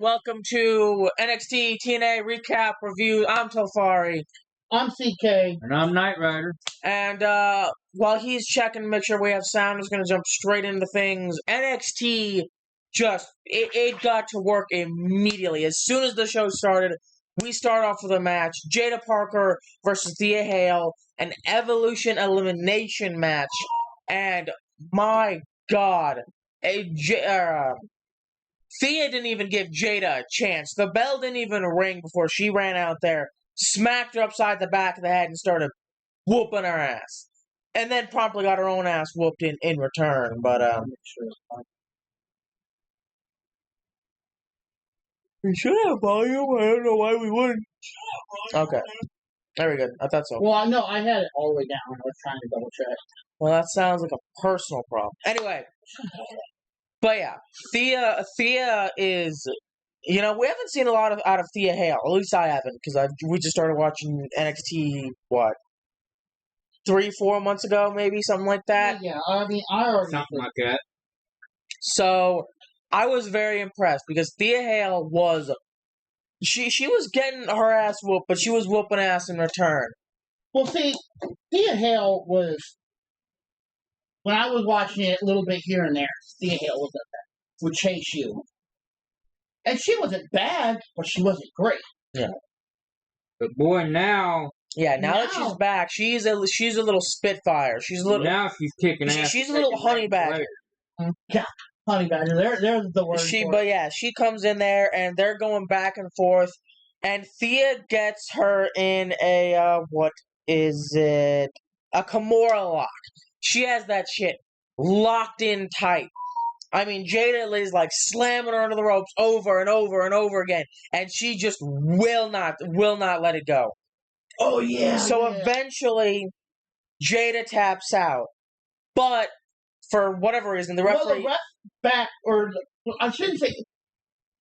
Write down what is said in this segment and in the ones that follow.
Welcome to NXT TNA recap review. I'm Tofari. I'm CK. And I'm Knight Rider. And while he's checking to make sure we have sound, I'm just going to jump straight into things. NXT it got to work immediately. As soon as the show started, we start off with a match. Jada Parker versus Thea Hale, an Evolution elimination match. And my God, Thea didn't even give Jada a chance. The bell didn't even ring before she ran out there, smacked her upside the back of the head, and started whooping her ass. And then promptly got her own ass whooped in return. But, we should have volume. I don't know why we wouldn't. Okay. Very good. I thought so. Well, no, I had it all the way down. I was trying to double check. Well, that sounds like a personal problem. Anyway. But yeah, Thea is, we haven't seen a lot out of Thea Hale. At least I haven't, because we just started watching NXT, 3-4 months ago, maybe, something like that. Yeah, I mean, I already... Something like that. So, I was very impressed, because Thea Hale was, she was getting her ass whooped, but she was whooping ass in return. Well, see, Thea Hale was... When I was watching it a little bit here and there, Thea Hale would chase you. And she wasn't bad, but she wasn't great. Yeah. But boy, now... Yeah, now that she's back, she's a little spitfire. She's a little... Now she's kicking ass. She's a little honey badger. Yeah, honey badger. There's the word But yeah, she comes in there, and they're going back and forth. And Thea gets her in a, a Kimura lock. She has that shit locked in tight. I mean, Jada is like slamming her under the ropes over and over and over again, and she just will not let it go. Oh yeah. So eventually, Jada taps out, but for whatever reason, the referee. Well, the ref I shouldn't say.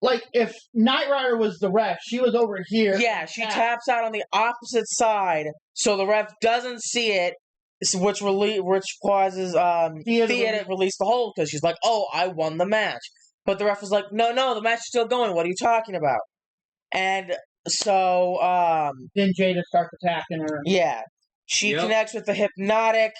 Like if Knight Rider was the ref, she was over here. Yeah, she taps out on the opposite side, so the ref doesn't see it. Which causes Thea to release the hold because she's like, "Oh, I won the match," but the ref was like, "No, the match is still going. What are you talking about?" And so then Jada starts attacking her. Yeah, she connects with the hypnotic,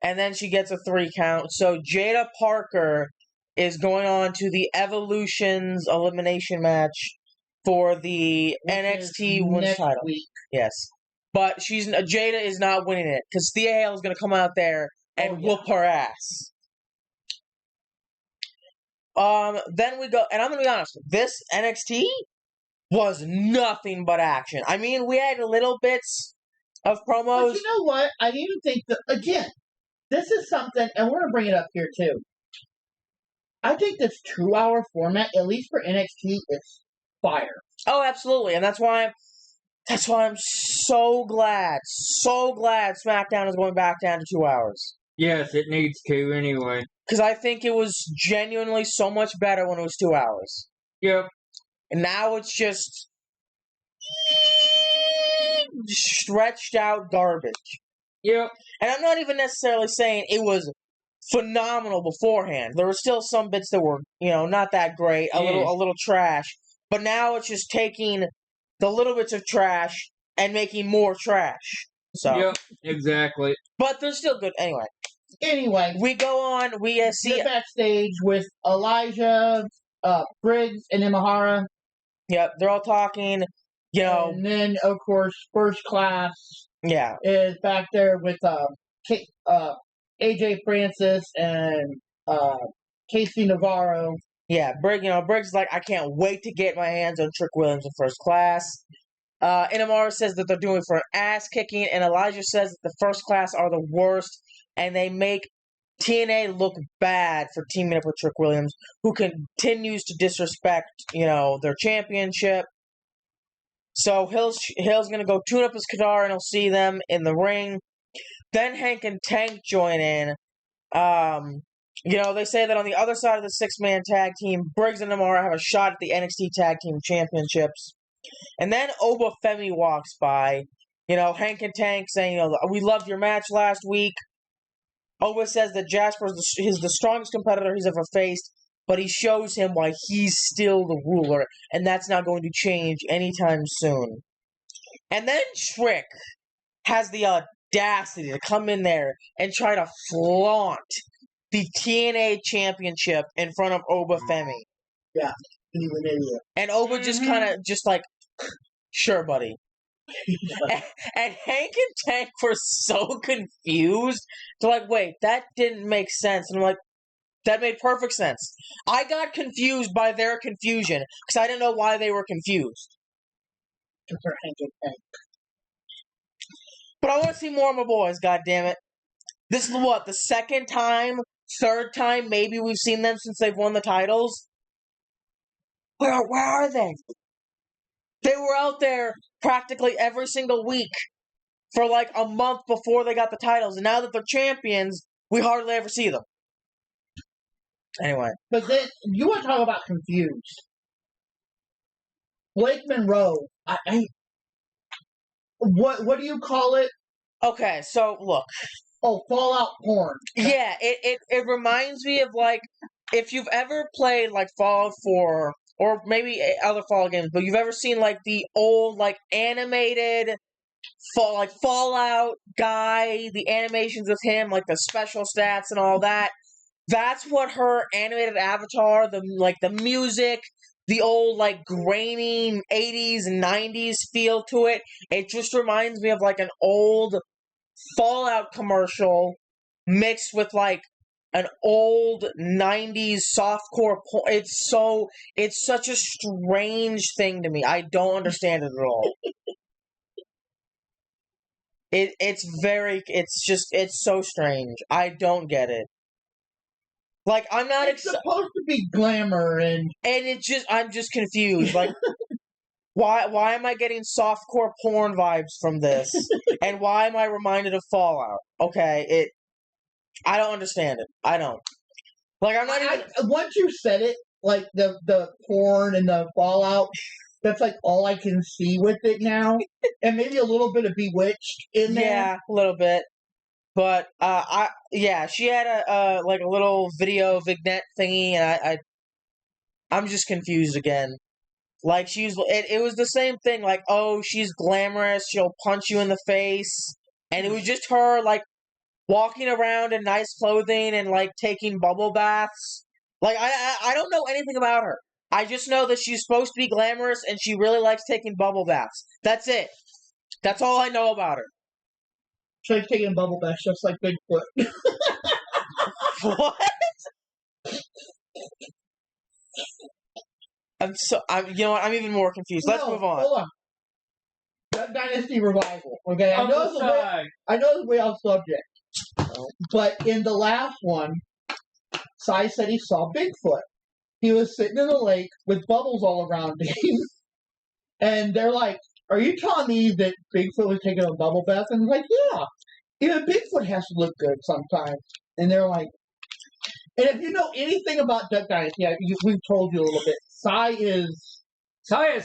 and then she gets a 3 count. So Jada Parker is going on to the Evolution's elimination match for the NXT Women's title. Week. Yes. But Jada is not winning it, because Thea Hale is going to come out there and whoop her ass. Then we go, and I'm going to be honest, this NXT was nothing but action. I mean, we had little bits of promos. But you know what? I even think that, again, this is something, and we're going to bring it up here too. I think this 2-hour format, at least for NXT, is fire. Oh, absolutely, and that's why I'm so glad SmackDown is going back down to 2 hours. Yes, it needs to anyway. Because I think it was genuinely so much better when it was 2 hours. Yep. And now it's just stretched out garbage. Yep. And I'm not even necessarily saying it was phenomenal beforehand. There were still some bits that were, not that great, a little trash. But now it's just taking the little bits of trash and making more trash. So. Yep, exactly. But they're still good anyway. Anyway, we go on. We see the backstage with Elijah, Briggs, and Imahara. Yep, they're all talking. And then of course, First Class. Yeah, is back there with AJ Francis and Casey Navarro. Yeah, Briggs is like, I can't wait to get my hands on Trick Williams in First Class. Inamara says that they're doing for an ass kicking, and Elijah says that the First Class are the worst, and they make TNA look bad for teaming up with Trick Williams, who continues to disrespect, their championship. So Hill's gonna go tune up his guitar, and he'll see them in the ring. Then Hank and Tank join in. They say that on the other side of the 6-man tag team, Briggs and Namara have a shot at the NXT Tag Team Championships. And then Oba Femi walks by. Hank and Tank saying, we loved your match last week. Oba says that Jasper is the strongest competitor he's ever faced, but he shows him why he's still the ruler, and that's not going to change anytime soon. And then Trick has the audacity to come in there and try to flaunt the TNA championship in front of Oba Femi. Yeah, he's an idiot. And Oba just kind of, just like, sure, buddy. And Hank and Tank were so confused. They're like, wait, that didn't make sense. And I'm like, that made perfect sense. I got confused by their confusion because I didn't know why they were confused. For Hank and Tank. But I want to see more of my boys, goddammit. This is what, the second time, third time maybe we've seen them since they've won the titles? Where are they? They were out there practically every single week for like a month before they got the titles, and now that they're champions, we hardly ever see them. Anyway. But then, you want to talk about confused. Blake Monroe, what do you call it? Okay, so look. Oh, Fallout porn. Yeah, it reminds me of like, if you've ever played like Fallout 4, or maybe other Fallout games, but you've ever seen like the old like animated Fallout guy, the animations of him, like the special stats and all that. That's what her animated avatar, the music, the old like grainy 80s and 90s feel to it. It just reminds me of like an old Fallout commercial mixed with like an old 90s softcore it's such a strange thing to me. I don't understand it at all. It's so strange. I don't get it. Like, I'm not It's supposed to be glamour and I'm just confused. Like, why am I getting softcore porn vibes from this? And why am I reminded of Fallout? Okay, I don't understand it. I don't. Like, I'm not even... Once you said it, like, the porn and the Fallout, that's, like, all I can see with it now. And maybe a little bit of Bewitched in there. Yeah, a little bit. But, she had a little video vignette thingy, and I'm just confused again. Like, it was the same thing, like, oh, she's glamorous, she'll punch you in the face, and it was just her, like, walking around in nice clothing and, like, taking bubble baths. Like, I don't know anything about her. I just know that she's supposed to be glamorous, and she really likes taking bubble baths. That's it. That's all I know about her. She's taking bubble baths just like Bigfoot. What? You know what? I'm even more confused. Let's move on. Hold on. That Dynasty Revival. Okay, I know it's way off subject. But in the last one, Sai said he saw Bigfoot. He was sitting in the lake with bubbles all around him. And they're like, are you telling me that Bigfoot was taking a bubble bath? And he's like, yeah. Even Bigfoot has to look good sometimes. And they're like, and if you know anything about Duck Dynasty, we've told you a little bit. Sai is Sai.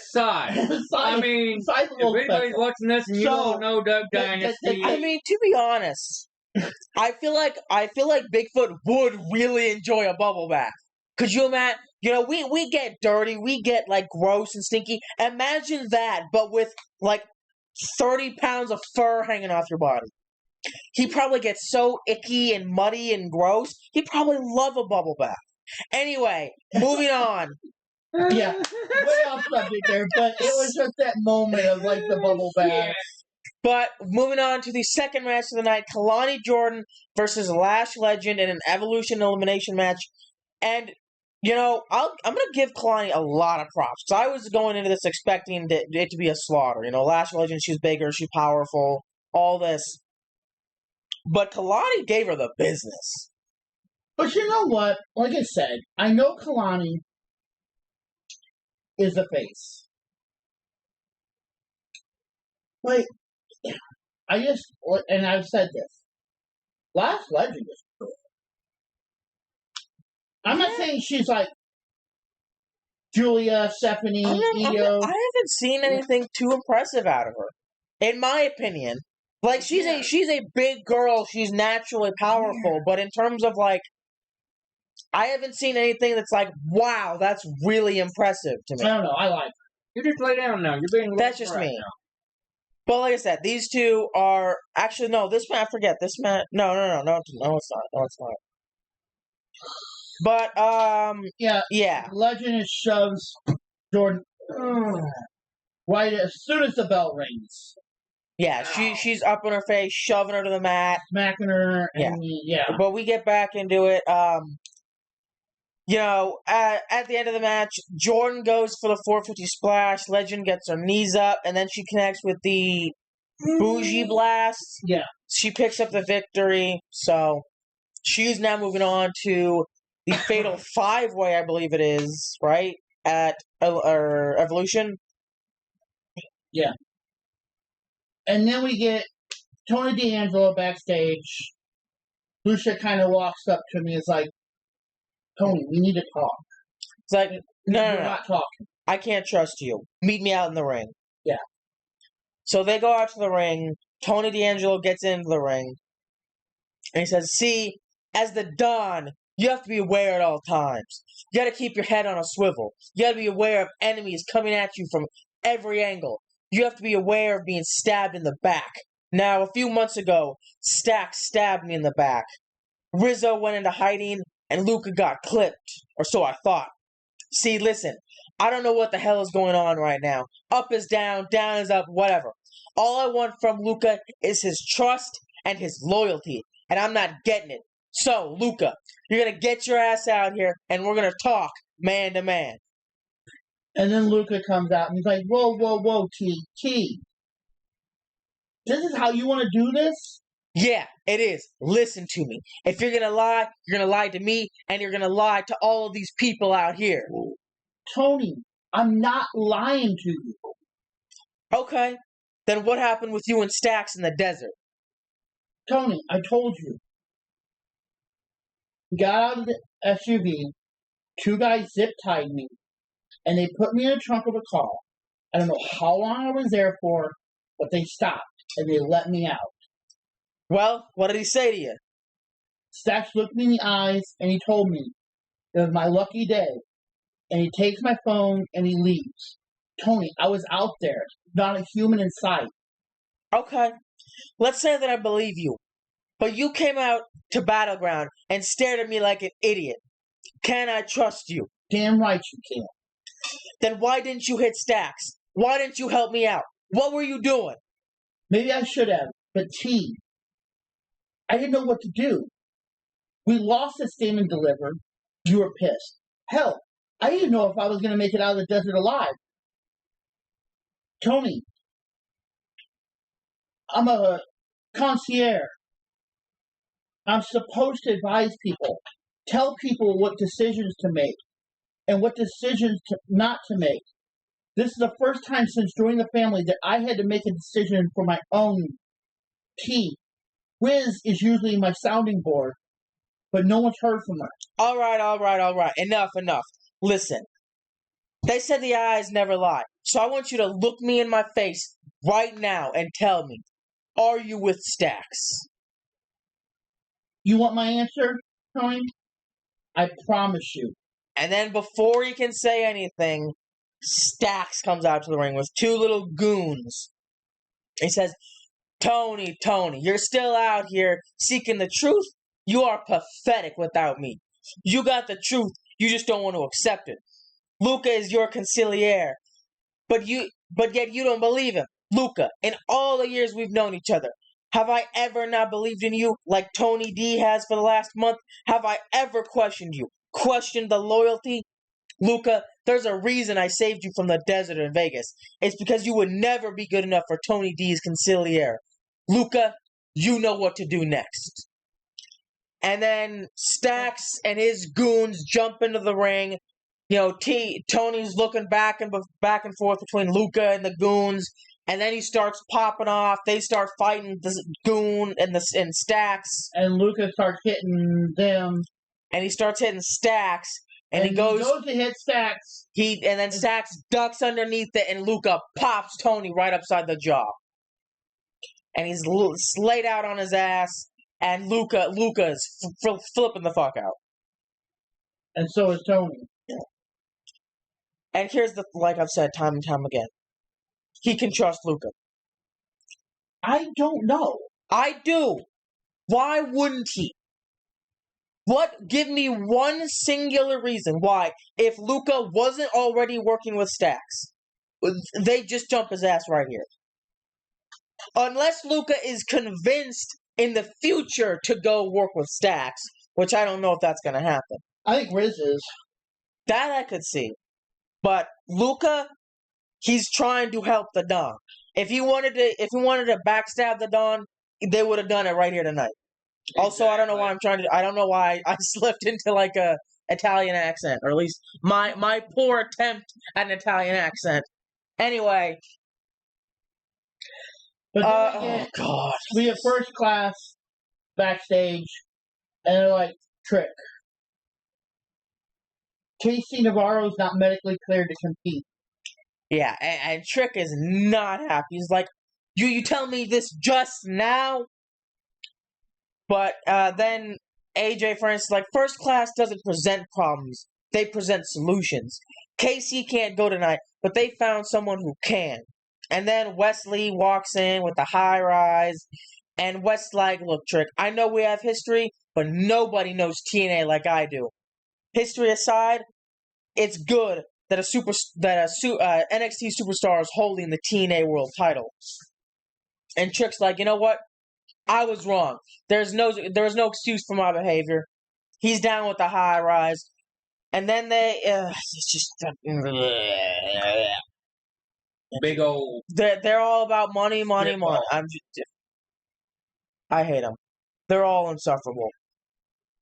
I mean, Sai's a if little anybody's special. watching this and you don't know Duck Dynasty, I mean, to be honest, I feel like Bigfoot would really enjoy a bubble bath. Could you imagine? You know, we get dirty, we get like gross and stinky. Imagine that, but with like 30 pounds of fur hanging off your body. He probably gets so icky and muddy and gross. He'd probably love a bubble bath. Anyway, moving on. Yeah, way off subject there, but it was just that moment of like the bubble bath. Yeah. But moving on to the second match of the night, Kalani Jordan versus Lash Legend in an Evolution elimination match. And, you know, I'm going to give Kalani a lot of props. Because I was going into this expecting it to be a slaughter. You know, Lash Legend, she's bigger, she's powerful, all this. But Kalani gave her the business. But you know what? Like I said, I know Kalani is a face. Like, and I've said this. Lash Legend is cool. I'm not saying she's like Julia, Stephanie, Io. I haven't seen anything too impressive out of her, in my opinion. Like, she's a big girl. She's naturally powerful, but in terms of like I haven't seen anything that's like, wow, that's really impressive to I me. don't know. I like. You just lay down now. You're being. That's just me. But like I said, these two are actually no. This man, I forget. This man, no, it's not. No, it's not. But yeah. Legend is shoves Jordan right as soon as the bell rings, Yeah, she's up on her face, shoving her to the mat. smacking her, and But we get back into it. At the end of the match, Jordan goes for the 450 splash. Legend gets her knees up, and then she connects with the bougie blast. Yeah. She picks up the victory. So she's now moving on to the Fatal 5-Way, I believe it is, right? At Evolution. Yeah. And then we get Tony D'Angelo backstage. Lucia kind of walks up to me and is like, Tony, we need to talk. It's like, no. We're not talking. I can't trust you. Meet me out in the ring. Yeah. So they go out to the ring. Tony D'Angelo gets into the ring. And he says, see, as the Don, you have to be aware at all times. You got to keep your head on a swivel. You got to be aware of enemies coming at you from every angle. You have to be aware of being stabbed in the back. Now, a few months ago, Stax stabbed me in the back. Rizzo went into hiding, and Luca got clipped. Or so I thought. See, listen, I don't know what the hell is going on right now. Up is down, down is up, whatever. All I want from Luca is his trust and his loyalty, and I'm not getting it. So, Luca, you're going to get your ass out here, and we're going to talk man to man. And then Luca comes out, and he's like, whoa, T. This is how you want to do this? Yeah, it is. Listen to me. If you're going to lie to me, and you're going to lie to all of these people out here. Tony, I'm not lying to you. Okay. Then what happened with you and Stax in the desert? Tony, I told you. We got out of the SUV, two guys zip-tied me, and they put me in the trunk of a car. I don't know how long I was there for, but they stopped, and they let me out. Well, what did he say to you? Stax looked me in the eyes, and he told me it was my lucky day. And he takes my phone, and he leaves. Tony, I was out there, not a human in sight. Okay. Let's say that I believe you. But you came out to Battleground and stared at me like an idiot. Can I trust you? Damn right you can. Then why didn't you hit Stax? Why didn't you help me out? What were you doing? Maybe I should have, but T, I didn't know what to do. We lost the Stand and Deliver. You were pissed. Hell, I didn't know if I was going to make it out of the desert alive. Tony, I'm a concierge. I'm supposed to advise people, tell people what decisions to make and what decisions not to make. This is the first time since joining the family that I had to make a decision for my own team. Wiz is usually my sounding board, but no one's heard from her. All right. Enough. Listen, they said the eyes never lie. So I want you to look me in my face right now and tell me, are you with Stax? You want my answer, Tony? I promise you. And then before he can say anything, Stax comes out to the ring with two little goons. He says, Tony, you're still out here seeking the truth? You are pathetic without me. You got the truth, you just don't want to accept it. Luca is your conciliere, but yet you don't believe him. Luca, in all the years we've known each other, have I ever not believed in you like Tony D has for the last month? Have I ever questioned you? Questioned the loyalty? Luca, there's a reason I saved you from the desert in Vegas. It's because you would never be good enough for Tony D's conciliere. Luca, you know what to do next. And then Stax and his goons jump into the ring. You know, Tony's looking back and forth between Luca and the goons. And then he starts popping off. They start fighting the goon and Stax. And Luca starts hitting them. And he starts hitting Stax. And he goes to hit Stax. And then Stax ducks underneath it, and Luca pops Tony right upside the jaw. And he's laid out on his ass, and Luca's flipping the fuck out. And so is Tony. And here's like I've said time and time again, he can trust Luca. I don't know. I do. Why wouldn't he? Give me one singular reason why, if Luca wasn't already working with Stacks, they just jump his ass right here. Unless Luca is convinced in the future to go work with Stacks, which I don't know if that's going to happen. I think Riz is. That I could see. But Luca, he's trying to help the Don. If he wanted to backstab the Don, they would have done it right here tonight. Exactly. Also, I don't know why I don't know why I slipped into like a Italian accent, or at least my poor attempt at an Italian accent. Anyway. But then again, oh God. We have First Class backstage, and they're like, Trick. Casey Navarro's not medically cleared to compete. Yeah, and Trick is not happy. He's like, you tell me this just now? But then AJ, for instance, like, First Class doesn't present problems. They present solutions. Casey can't go tonight, but they found someone who can. And then Wesley walks in with the high rise, and Wes like, look, Trick, I know we have history, but nobody knows TNA like I do. History aside, it's good that NXT superstar is holding the TNA World title. And Trick's like, you know what? I was wrong. There was no excuse for my behavior. He's down with the high rise, and then it's just big old. They're all about money. I hate them. They're all insufferable.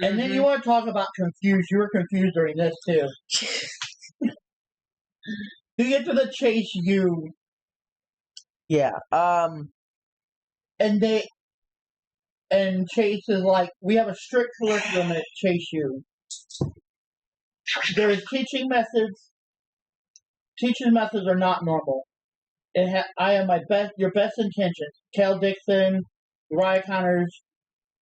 And then you want to talk about confused. You were confused during this too. You get to the Chase U. Yeah. And Chase is like, we have a strict curriculum at Chase U. There is teaching methods. Teaching methods are not normal. I am your best intentions. Cal Dixon, Uriah Connors,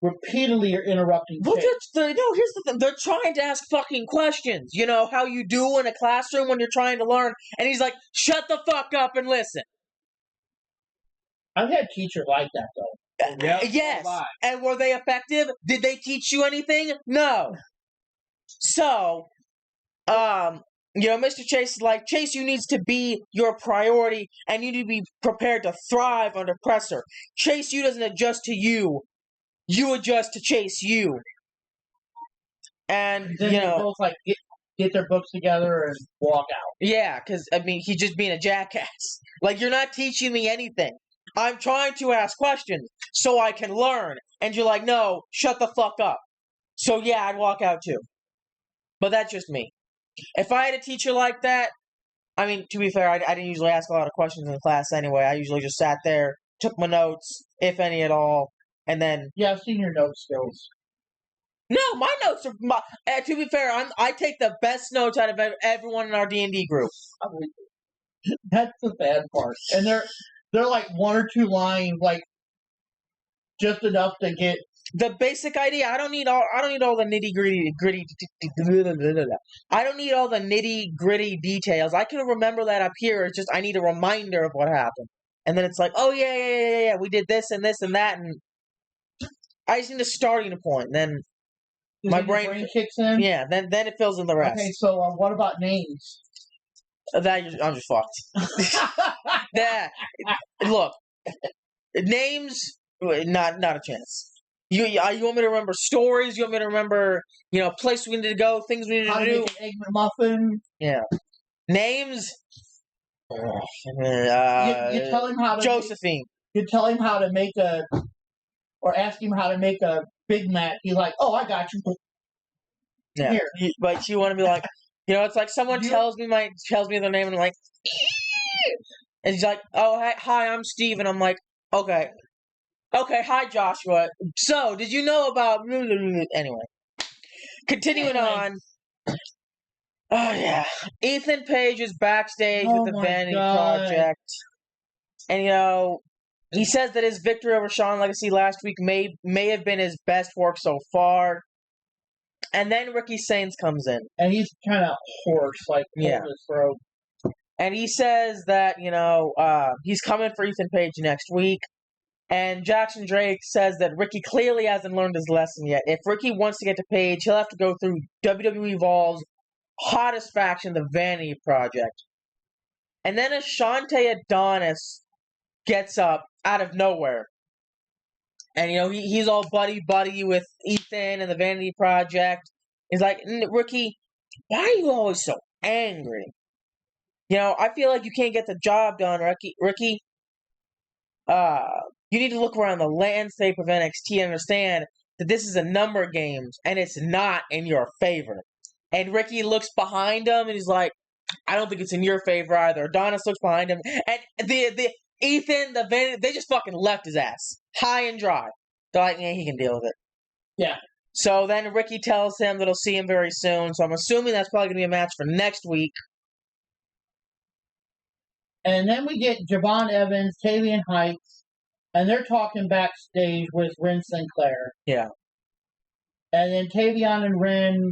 repeatedly are interrupting. Well, here's the thing. They're trying to ask fucking questions. You know how you do in a classroom when you're trying to learn, and he's like, "Shut the fuck up and listen." I've had teachers like that though. Yep, yes. And were they effective? Did they teach you anything? No. So, Mr. Chase is like, Chase, you needs to be your priority, and you need to be prepared to thrive under pressure. Chase, you doesn't adjust to you. You adjust to Chase U. And, then they both like get their books together and walk out. Yeah, because, he's just being a jackass. Like, you're not teaching me anything. I'm trying to ask questions so I can learn. And you're like, no, shut the fuck up. So, yeah, I'd walk out too. But that's just me. If I had a teacher like that, to be fair, I didn't usually ask a lot of questions in class anyway. I usually just sat there, took my notes, if any at all, and then... Yeah, I've seen your note skills. No, my notes are... to be fair, I take the best notes out of everyone in our D&D group. That's the bad part. And they're like one or two lines, like just enough to get the basic idea. I don't need all the nitty-gritty. I don't need all the nitty-gritty details. I can remember that up here. It's just I need a reminder of what happened. And then it's like, oh yeah, we did this and this and that, and I just need a starting point. And then my brain kicks in. Yeah, then it fills in the rest. Okay, so what about names? I'm just fucked. Look, names, not a chance. You want me to remember stories? You want me to remember, places we need to go, things we need to do? Make an egg McMuffin. Yeah. Names. You tell him how to Josephine. You tell him how to make or ask him how to make a Big Mac. He's like, oh, I got you. Yeah. Here. But you want to be like, it's like someone tells me their name and I'm like, and he's like, oh, hi, I'm Steve, and I'm like, okay, hi, Joshua. So, did you know about... Anyway. Continuing on. Oh, yeah. Ethan Page is backstage with the Vanity Project. And, he says that his victory over Shawn Legacy last week may have been his best work so far. And then Ricky Sainz comes in. And he's kind of hoarse, like holding his throat. And he says that, he's coming for Ethan Page next week. And Jackson Drake says that Ricky clearly hasn't learned his lesson yet. If Ricky wants to get to Page, he'll have to go through WWE Evolve's hottest faction, the Vanity Project. And then Ashante Adonis gets up out of nowhere. And, he's all buddy-buddy with Ethan and the Vanity Project. He's like, Ricky, why are you always so angry? I feel like you can't get the job done, Ricky. You need to look around the landscape of NXT and understand that this is a number of games, and it's not in your favor. And Ricky looks behind him, and he's like, I don't think it's in your favor either. Adonis looks behind him, and the Ethan, the Vanity, they just fucking left his ass. High and dry. They're like, he can deal with it. Yeah. So then Ricky tells him that he'll see him very soon, so I'm assuming that's probably going to be a match for next week. And then we get Javon Evans, Tavian Heights, and they're talking backstage with Ren Sinclair. Yeah. And then Tavion and Ren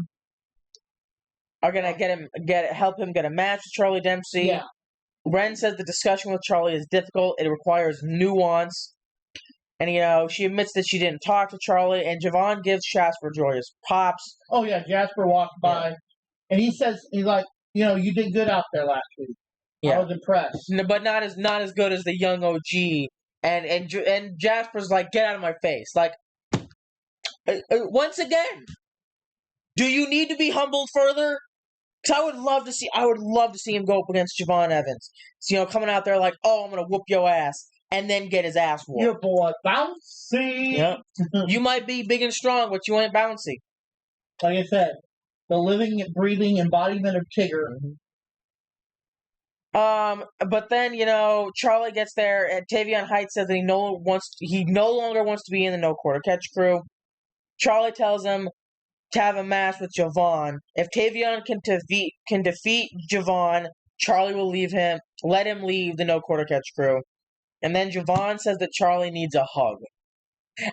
are gonna help him get a match with Charlie Dempsey. Yeah. Ren says the discussion with Charlie is difficult. It requires nuance. And, she admits that she didn't talk to Charlie, and Javon gives Jasper Joy his pops. Oh, yeah, Jasper walked by, and he's like, you did good out there last week. Yeah. I was impressed. But not as good as the young OG. And Jasper's like, get out of my face. Like, once again, do you need to be humbled further? Because I would love to see him go up against Javon Evans. So, coming out there like, oh, I'm going to whoop your ass. And then get his ass whooped. Your boy bouncy. Yep. You might be big and strong, but you ain't bouncy. Like I said, the living, breathing embodiment of Tigger. But then, Charlie gets there, and Tavion Heights says that he no longer wants to be in the No Quarter Catch crew. Charlie tells him to have a match with Javon. If Tavion can defeat Javon, Charlie will let him leave the No Quarter Catch crew. And then Javon says that Charlie needs a hug.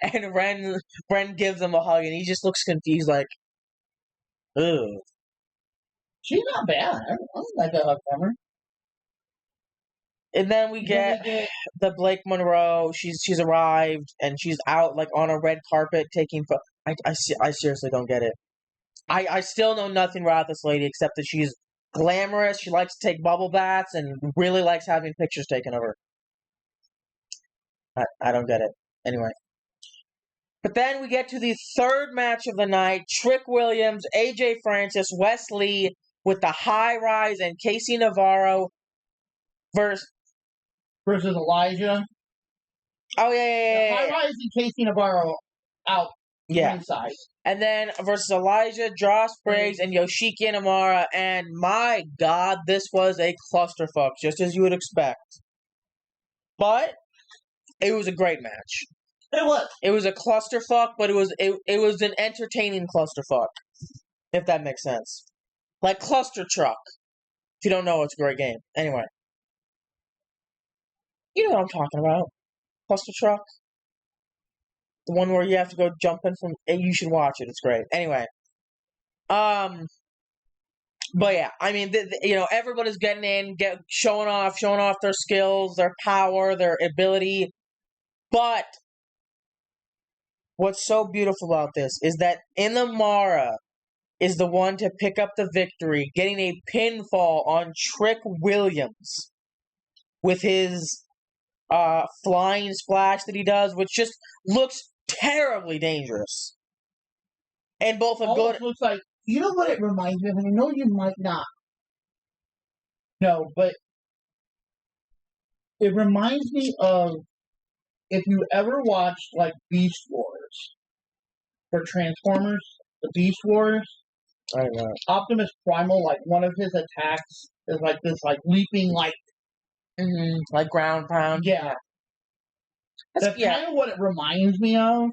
And Ren gives him a hug, and he just looks confused, like, ugh. She's not bad. I like a hug from her. And then we get the Blake Monroe. She's arrived, and she's out, like, on a red carpet taking I seriously don't get it. I still know nothing about this lady except that she's glamorous, she likes to take bubble baths, and really likes having pictures taken of her. I don't get it. Anyway. But then we get to the third match of the night. Trick Williams, AJ Francis, Wes Lee with the High Rise and Casey Navarro versus Elijah. Oh, yeah. High Rise and Casey Navarro out inside. And then versus Elijah, Josh Briggs, and Yoshiki Inamura. And my God, this was a clusterfuck, just as you would expect. But it was a great match. It was. It was a clusterfuck, but it was an entertaining clusterfuck, if that makes sense. Like Cluster Truck. If you don't know, it's a great game. Anyway. You know what I'm talking about. Cluster Truck. The one where you have to go jumping from... You should watch it. It's great. Anyway. But yeah, I mean, everybody's getting in, showing off their skills, their power, their ability. But what's so beautiful about this is that Inamura is the one to pick up the victory, getting a pinfall on Trick Williams with his flying splash that he does, which just looks terribly dangerous. And both are good. Looks like, you know what it reminds me of? And I know you might not. No, but it reminds me of if you ever watched like Beast Wars for Transformers, the Beast Wars. I know. Optimus Primal, like one of his attacks is like this, like leaping, like like ground pound. Yeah, that's kind of what it reminds me of.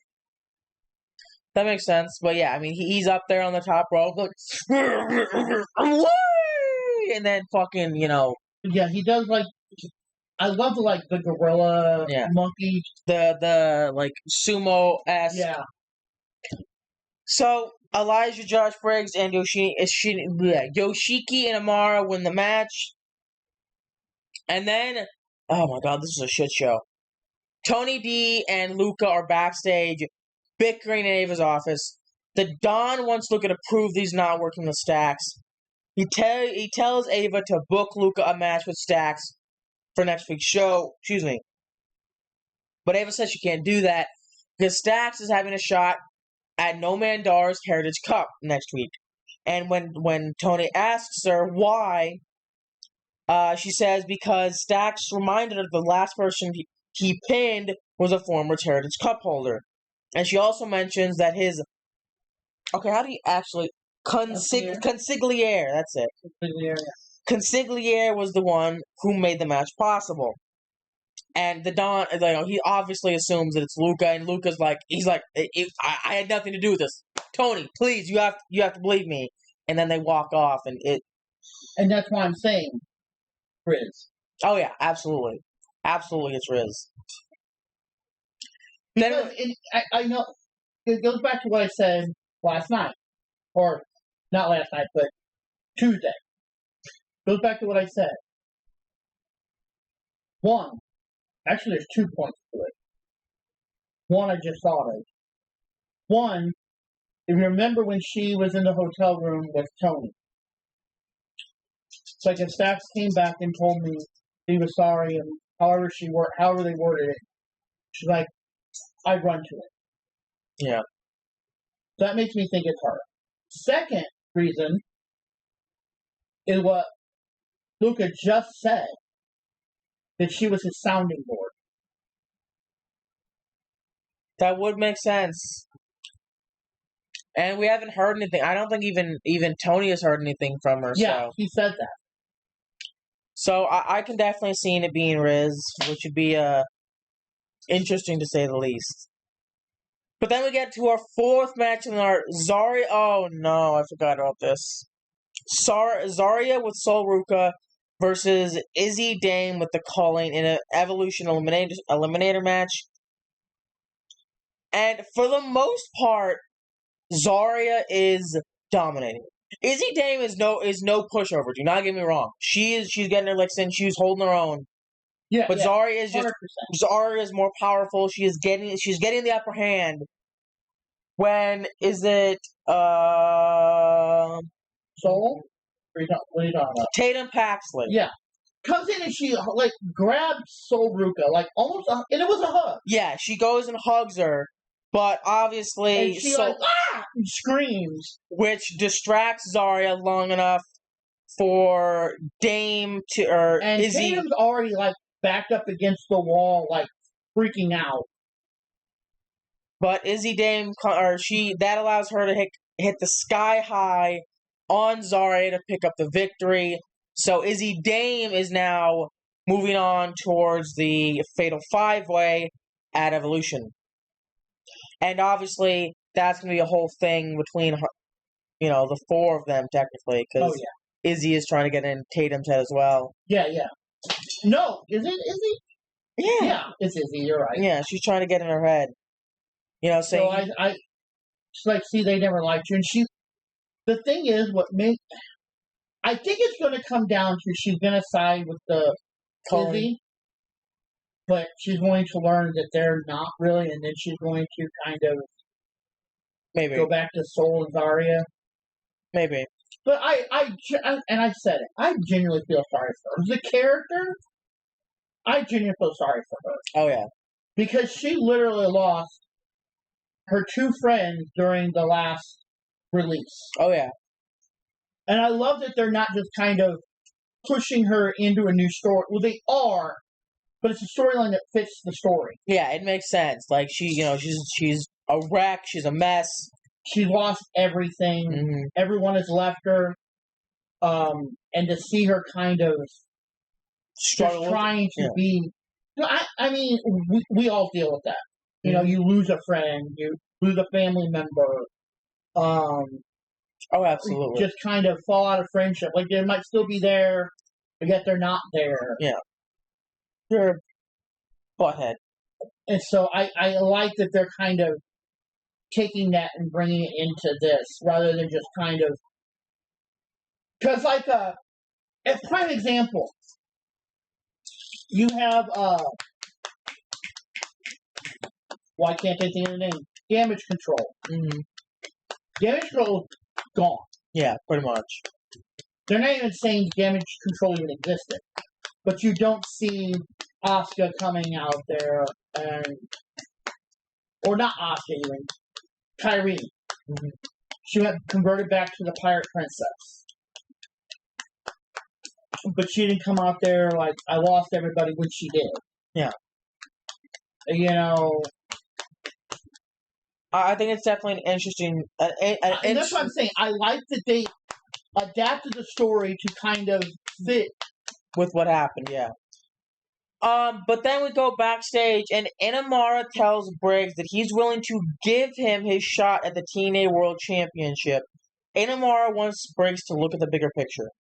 That makes sense, but yeah, I mean, he's up there on the top rope, like, and then fucking, Yeah, he does like. I love the gorilla monkey. The like sumo-esque. Yeah. So Elijah, Josh Briggs, and Yoshiki and Amara win the match. And then, oh my god, this is a shit show. Tony D and Luca are backstage, bickering in Ava's office. The Don wants Luca to prove he's not working with Stax. He tells Ava to book Luca a match with Stax for next week's show. Excuse me. But Ava says she can't do that because Stax is having a shot at No Man Dar's Heritage Cup next week. And when Tony asks her why, she says because Stax reminded her the last person he pinned was a former Heritage Cup holder. And she also mentions that his... Okay, how do you actually... Consigliere, that's it. Consigliere was the one who made the match possible. And the Don, he obviously assumes that it's Luca, and Luca's like, I had nothing to do with this. Tony, please, you have to believe me. And then they walk off, and that's why I'm saying Riz. Oh yeah, absolutely, it's Riz. Because I know it goes back to what I said last night, or not last night, but Tuesday. Goes back to what I said. One, actually, there's 2 points to it. One I just thought of. One, if you remember when she was in the hotel room with Tony, it's like if Stax came back and told me he was sorry, and however they worded it, she's like, I'd run to it. Yeah. So that makes me think it's her. Second reason is what Luca just said, that she was his sounding board. That would make sense. And we haven't heard anything. I don't think even Tony has heard anything from her. Yeah, so. he said that. So I can definitely see it being Riz, which would be interesting to say the least. But then we get to our fourth match in our Zarya. Oh no, I forgot about this. Zarya with Sol Ruka versus Izzy Dame with the Calling in an Evolution Eliminator match. And for the most part, Zarya is dominating. Izzy Dame is no pushover. Do not get me wrong. She's getting her licks in. She's holding her own. Yeah, but yeah, Zarya is 100%. Zarya is more powerful. She's getting the upper hand. When is it? Soul? What are you talking about? Tatum Paxley. Yeah. Comes in and she grabs Sol Ruka, almost, and it was a hug. Yeah, she goes and hugs her, but obviously, and she and screams, which distracts Zarya long enough for Dame to and Izzy. Tatum's already backed up against the wall, freaking out. But Izzy Dame, that allows her to hit the sky high on Zarya to pick up the victory. So Izzy Dame is now moving on towards the Fatal 5-Way at Evolution. And obviously, that's going to be a whole thing between, the four of them, technically, because Izzy is trying to get in Tatum's head as well. Yeah, yeah. No, is it Izzy? Yeah. Yeah, it's Izzy, you're right. Yeah, she's trying to get in her head. Saying... So it's see, they never liked you. And the thing is, I think it's going to come down to she's going to side with the Izzy, but she's going to learn that they're not really, and then she's going to kind of maybe go back to Sol and Zarya. Maybe. But I said it, I genuinely feel sorry for her. As a character, I genuinely feel sorry for her. Oh, yeah. Because she literally lost her 2 friends during the last release. Oh, yeah. And I love that they're not just kind of pushing her into a new story. Well, they are, but it's a storyline that fits the story. Yeah, it makes sense. She's a wreck. She's a mess. She's lost everything. Mm-hmm. Everyone has left her. And to see her kind of struggle, trying to be... I mean, we all deal with that. Mm-hmm. You lose a friend. You lose a family member. Oh, absolutely. Just kind of fall out of friendship. They might still be there, but yet they're not there. Yeah. They're butthead. And so I like that they're kind of taking that and bringing it into this rather than just kind of because like a prime example, you have why can't I think of the name? Damage Control. Mm-hmm. Damage Control gone. Yeah, pretty much. They're not even saying Damage Control even existed, but you don't see Asuka coming out there and or not Asuka even Kyrie. Mm-hmm. She went converted back to the Pirate Princess. But she didn't come out there like, I lost everybody when she did. Yeah. You know. I think it's definitely an interesting. And that's what I'm saying. I like that they adapted the story to kind of fit with what happened, yeah. But then we go backstage, and Inamara tells Briggs that he's willing to give him his shot at the TNA World Championship. Inamara wants Briggs to look at the bigger picture.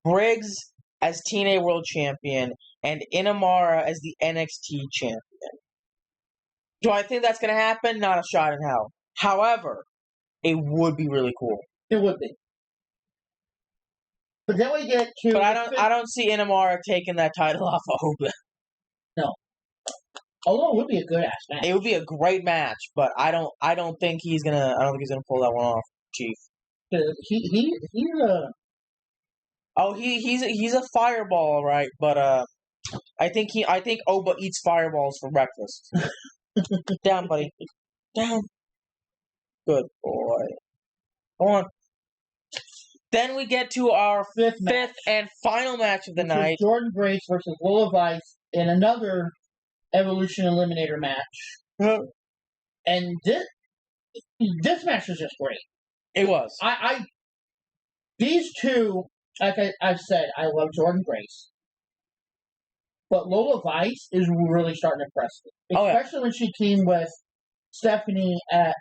Briggs as TNA World Champion, and Inamara as the NXT Champion. Do I think that's going to happen? Not a shot in hell. However, it would be really cool. It would be. But then we get to. But I don't see Inamara taking that title off of Oba. No. Although it would be a good ass match. It would be a great match, but I don't think he's gonna pull that one off, Chief. He's a fireball, right? But I think Oba eats fireballs for breakfast. Down, buddy. Down. Good boy. Go on. Then we get to our fifth and final match of the night. Jordan Grace versus Lola Vice in another Evolution Eliminator match. And this match was just great. It was. These two, like I've said, I love Jordan Grace. But Lola Vice is really starting to impress me. Especially when she teamed with Stephanie at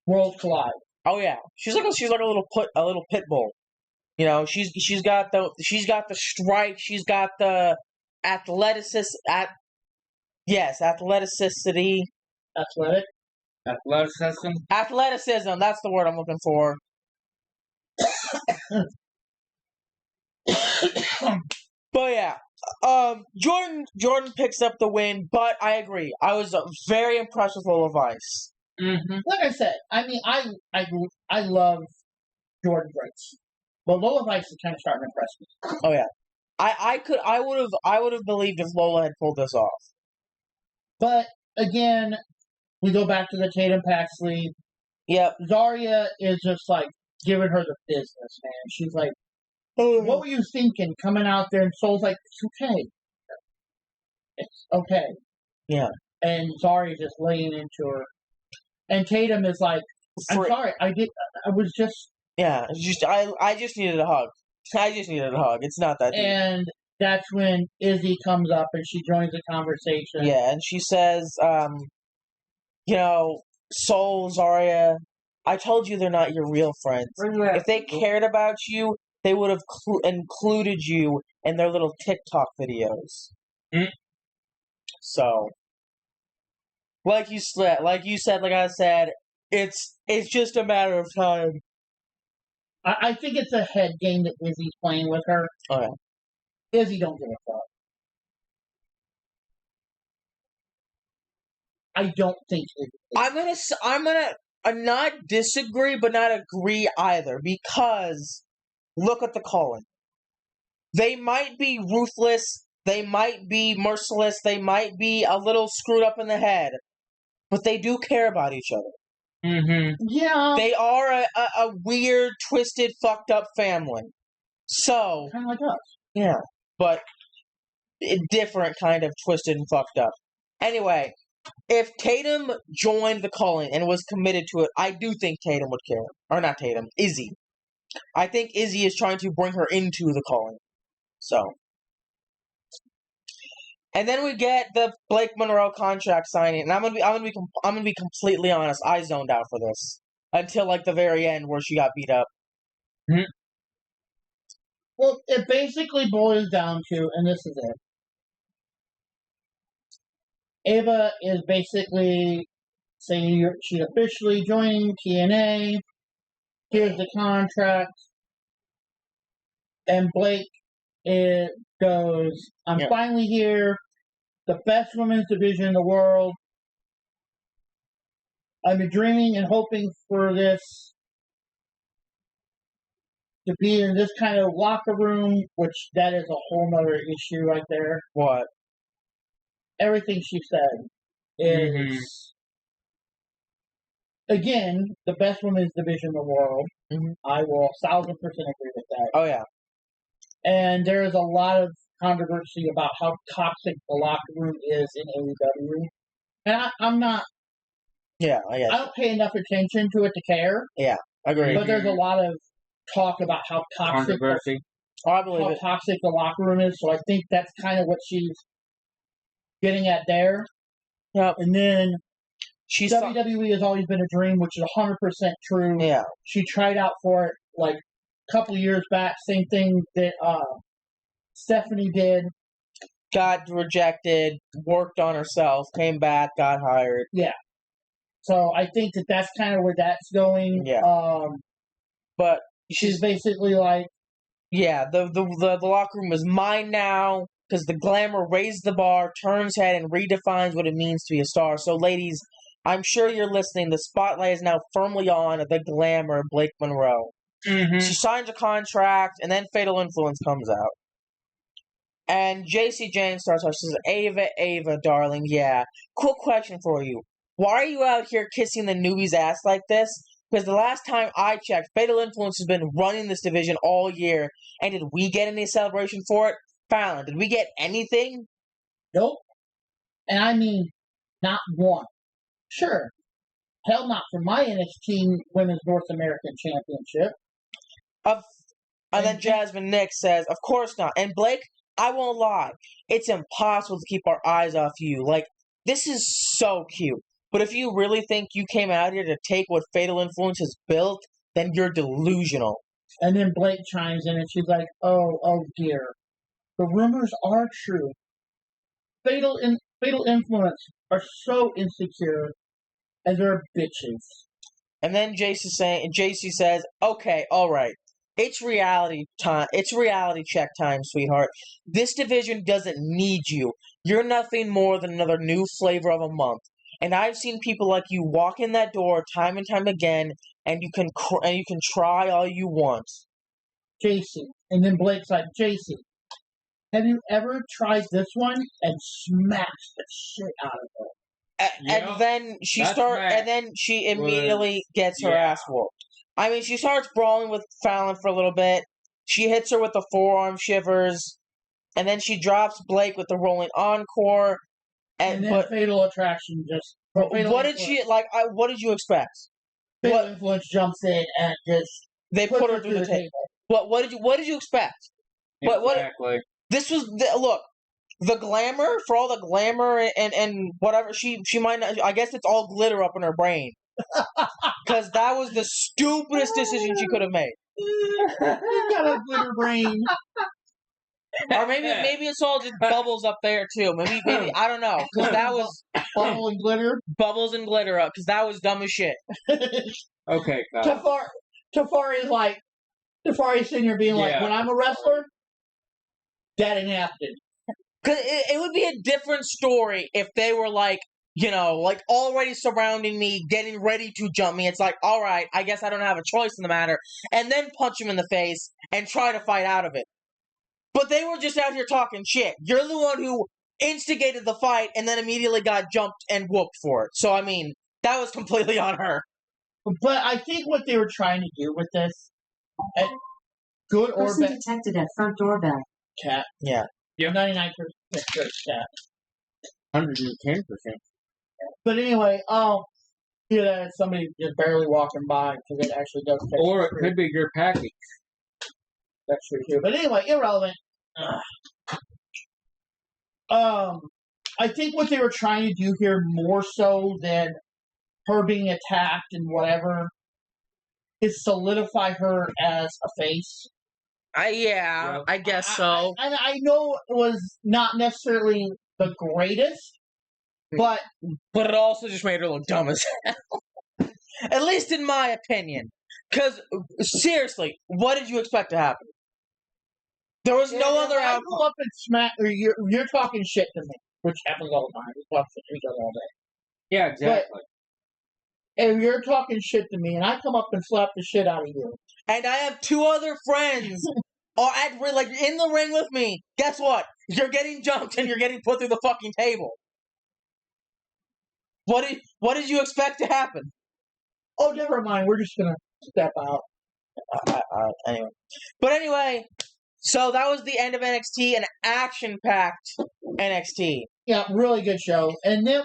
World Collide. Oh yeah, she's like a little pit bull. You know, she's got the strike, she's got the athleticism. Athleticism. That's the word I'm looking for. But yeah, Jordan picks up the win. But I agree, I was very impressed with Lola Vice. Mm-hmm. Like I said, I mean, I love Jordan Grace, but Lola Vice is kind of starting to impress me. Oh yeah, I would have believed if Lola had pulled this off. But again, we go back to the Tatum Paxley. Yep. Zarya is just like giving her the business, man. She's like, what were you thinking coming out there? And Soul's like, it's okay. It's okay. Yeah. And Zarya just laying into her. And Tatum is like, I'm sorry, I was just... Yeah, I just needed a hug. I just needed a hug. It's not that deep. And that's when Izzy comes up and she joins the conversation. Yeah, and she says, Soul, Zarya, I told you they're not your real friends. If they cared about you, they would have included you in their little TikTok videos. Mm. So... Like I said, it's just a matter of time. I think it's a head game that Izzy's playing with her. Oh yeah. Izzy don't give a fuck. I don't think Izzy. I'm gonna not disagree, but not agree either, because look at the calling. They might be ruthless. They might be merciless. They might be a little screwed up in the head. But they do care about each other. Mm-hmm. Yeah. They are a weird, twisted, fucked up family. So... Kind of like us. Yeah. But a different kind of twisted and fucked up. Anyway, if Tatum joined the calling and was committed to it, I do think Tatum would care. Or not Tatum, Izzy. I think Izzy is trying to bring her into the calling. So... And then we get the Blake Monroe contract signing, and I'm gonna be completely honest. I zoned out for this until like the very end where she got beat up. Mm-hmm. Well, it basically boils down to, and this is it. Ava is basically saying she's officially joining TNA. Here's the contract. And Blake goes, I'm finally here. The best women's division in the world. I've been dreaming and hoping for this to be in this kind of locker room, which that is a whole nother issue right there. What? Everything she said is, again, the best women's division in the world. Mm-hmm. I will 1,000% agree with that. Oh, yeah. And there is a lot of controversy about how toxic the locker room is in AEW. And I'm not... Yeah, I guess. I don't pay enough attention to it to care. Yeah, agreed. But there's a lot of talk about how toxic... Controversy. I believe how toxic the locker room is. So I think that's kind of what she's getting at there. Yep. And then WWE has always been a dream, which is 100% true. Yeah. She tried out for it like a couple years back. Same thing that Stephanie did. Got rejected, worked on herself, came back, got hired. Yeah. So I think that's kind of where that's going. Yeah. But she's basically like, yeah, the locker room is mine now because the glamour raised the bar, turns head, and redefines what it means to be a star. So, ladies, I'm sure you're listening. The spotlight is now firmly on the glamour, Blake Monroe. Mm-hmm. She signs a contract, and then Fatal Influence comes out. And JC Jane starts off. She says, Ava, darling, yeah. Quick question for you. Why are you out here kissing the newbie's ass like this? Because the last time I checked, Fatal Influence has been running this division all year. And did we get any celebration for it? Fallon, did we get anything? Nope. And I mean, not one. Sure. Hell, not for my NXT Women's North American Championship. And then Jasmine Nick says, of course not. And Blake, I won't lie. It's impossible to keep our eyes off you. Like, this is so cute. But if you really think you came out here to take what Fatal Influence has built, then you're delusional. And then Blake chimes in and she's like, oh dear. The rumors are true. Fatal Influence are so insecure and they're bitches. And then JC says, okay, all right. It's reality time. It's reality check time, sweetheart. This division doesn't need you. You're nothing more than another new flavor of a month. And I've seen people like you walk in that door time and time again, and you can try all you want. JC. And then Blake's like, JC, have you ever tried this one and smashed the shit out of it? And then she immediately gets her ass whooped. I mean, she starts brawling with Fallon for a little bit. She hits her with the forearm shivers, and then she drops Blake with the rolling encore. And then Fatal Attraction just. What did she like? What did you expect? Fatal Influence jumps in and just. They put her through the table. What did you expect? Exactly. This was look. The glamour, for all the glamour and whatever, she might not. I guess it's all glitter up in her brain. Because that was the stupidest decision she could have made. You got a glitter brain. Or maybe it's all just bubbles up there too. Maybe I don't know. Because that was bubbles and glitter up. Because that was dumb as shit. Okay, Kyle. Tafari's sitting here being like, when I'm a wrestler, that ain't happening. Because it would be a different story if they were like, like already surrounding me, getting ready to jump me. It's like, all right, I guess I don't have a choice in the matter. And then punch him in the face and try to fight out of it. But they were just out here talking shit. You're the one who instigated the fight and then immediately got jumped and whooped for it. So, I mean, that was completely on her. But I think what they were trying to do with this, good or bad. Detected at front doorbell. Cat. Yeah. 99% good cat. 110%. But anyway, that somebody just barely walking by because it actually does take. Or it could be your package. That's true too. But anyway, irrelevant. I think what they were trying to do here, more so than her being attacked and whatever, is solidify her as a face. I guess so. I know it was not necessarily the greatest, But it also just made her look dumb as hell. At least in my opinion. Because, seriously, what did you expect to happen? There was no other outcome. Go up and smack, or you're talking shit to me, which happens all the time. We talk shit to each other all day. Yeah, exactly. But if you're talking shit to me, and I come up and slap the shit out of you, and I have two other friends in the ring with me, guess what? You're getting jumped and you're getting put through the fucking table. What did you expect to happen? Oh, never mind. We're just gonna step out. Anyway, so that was the end of NXT, an action-packed NXT. Yeah, really good show. And then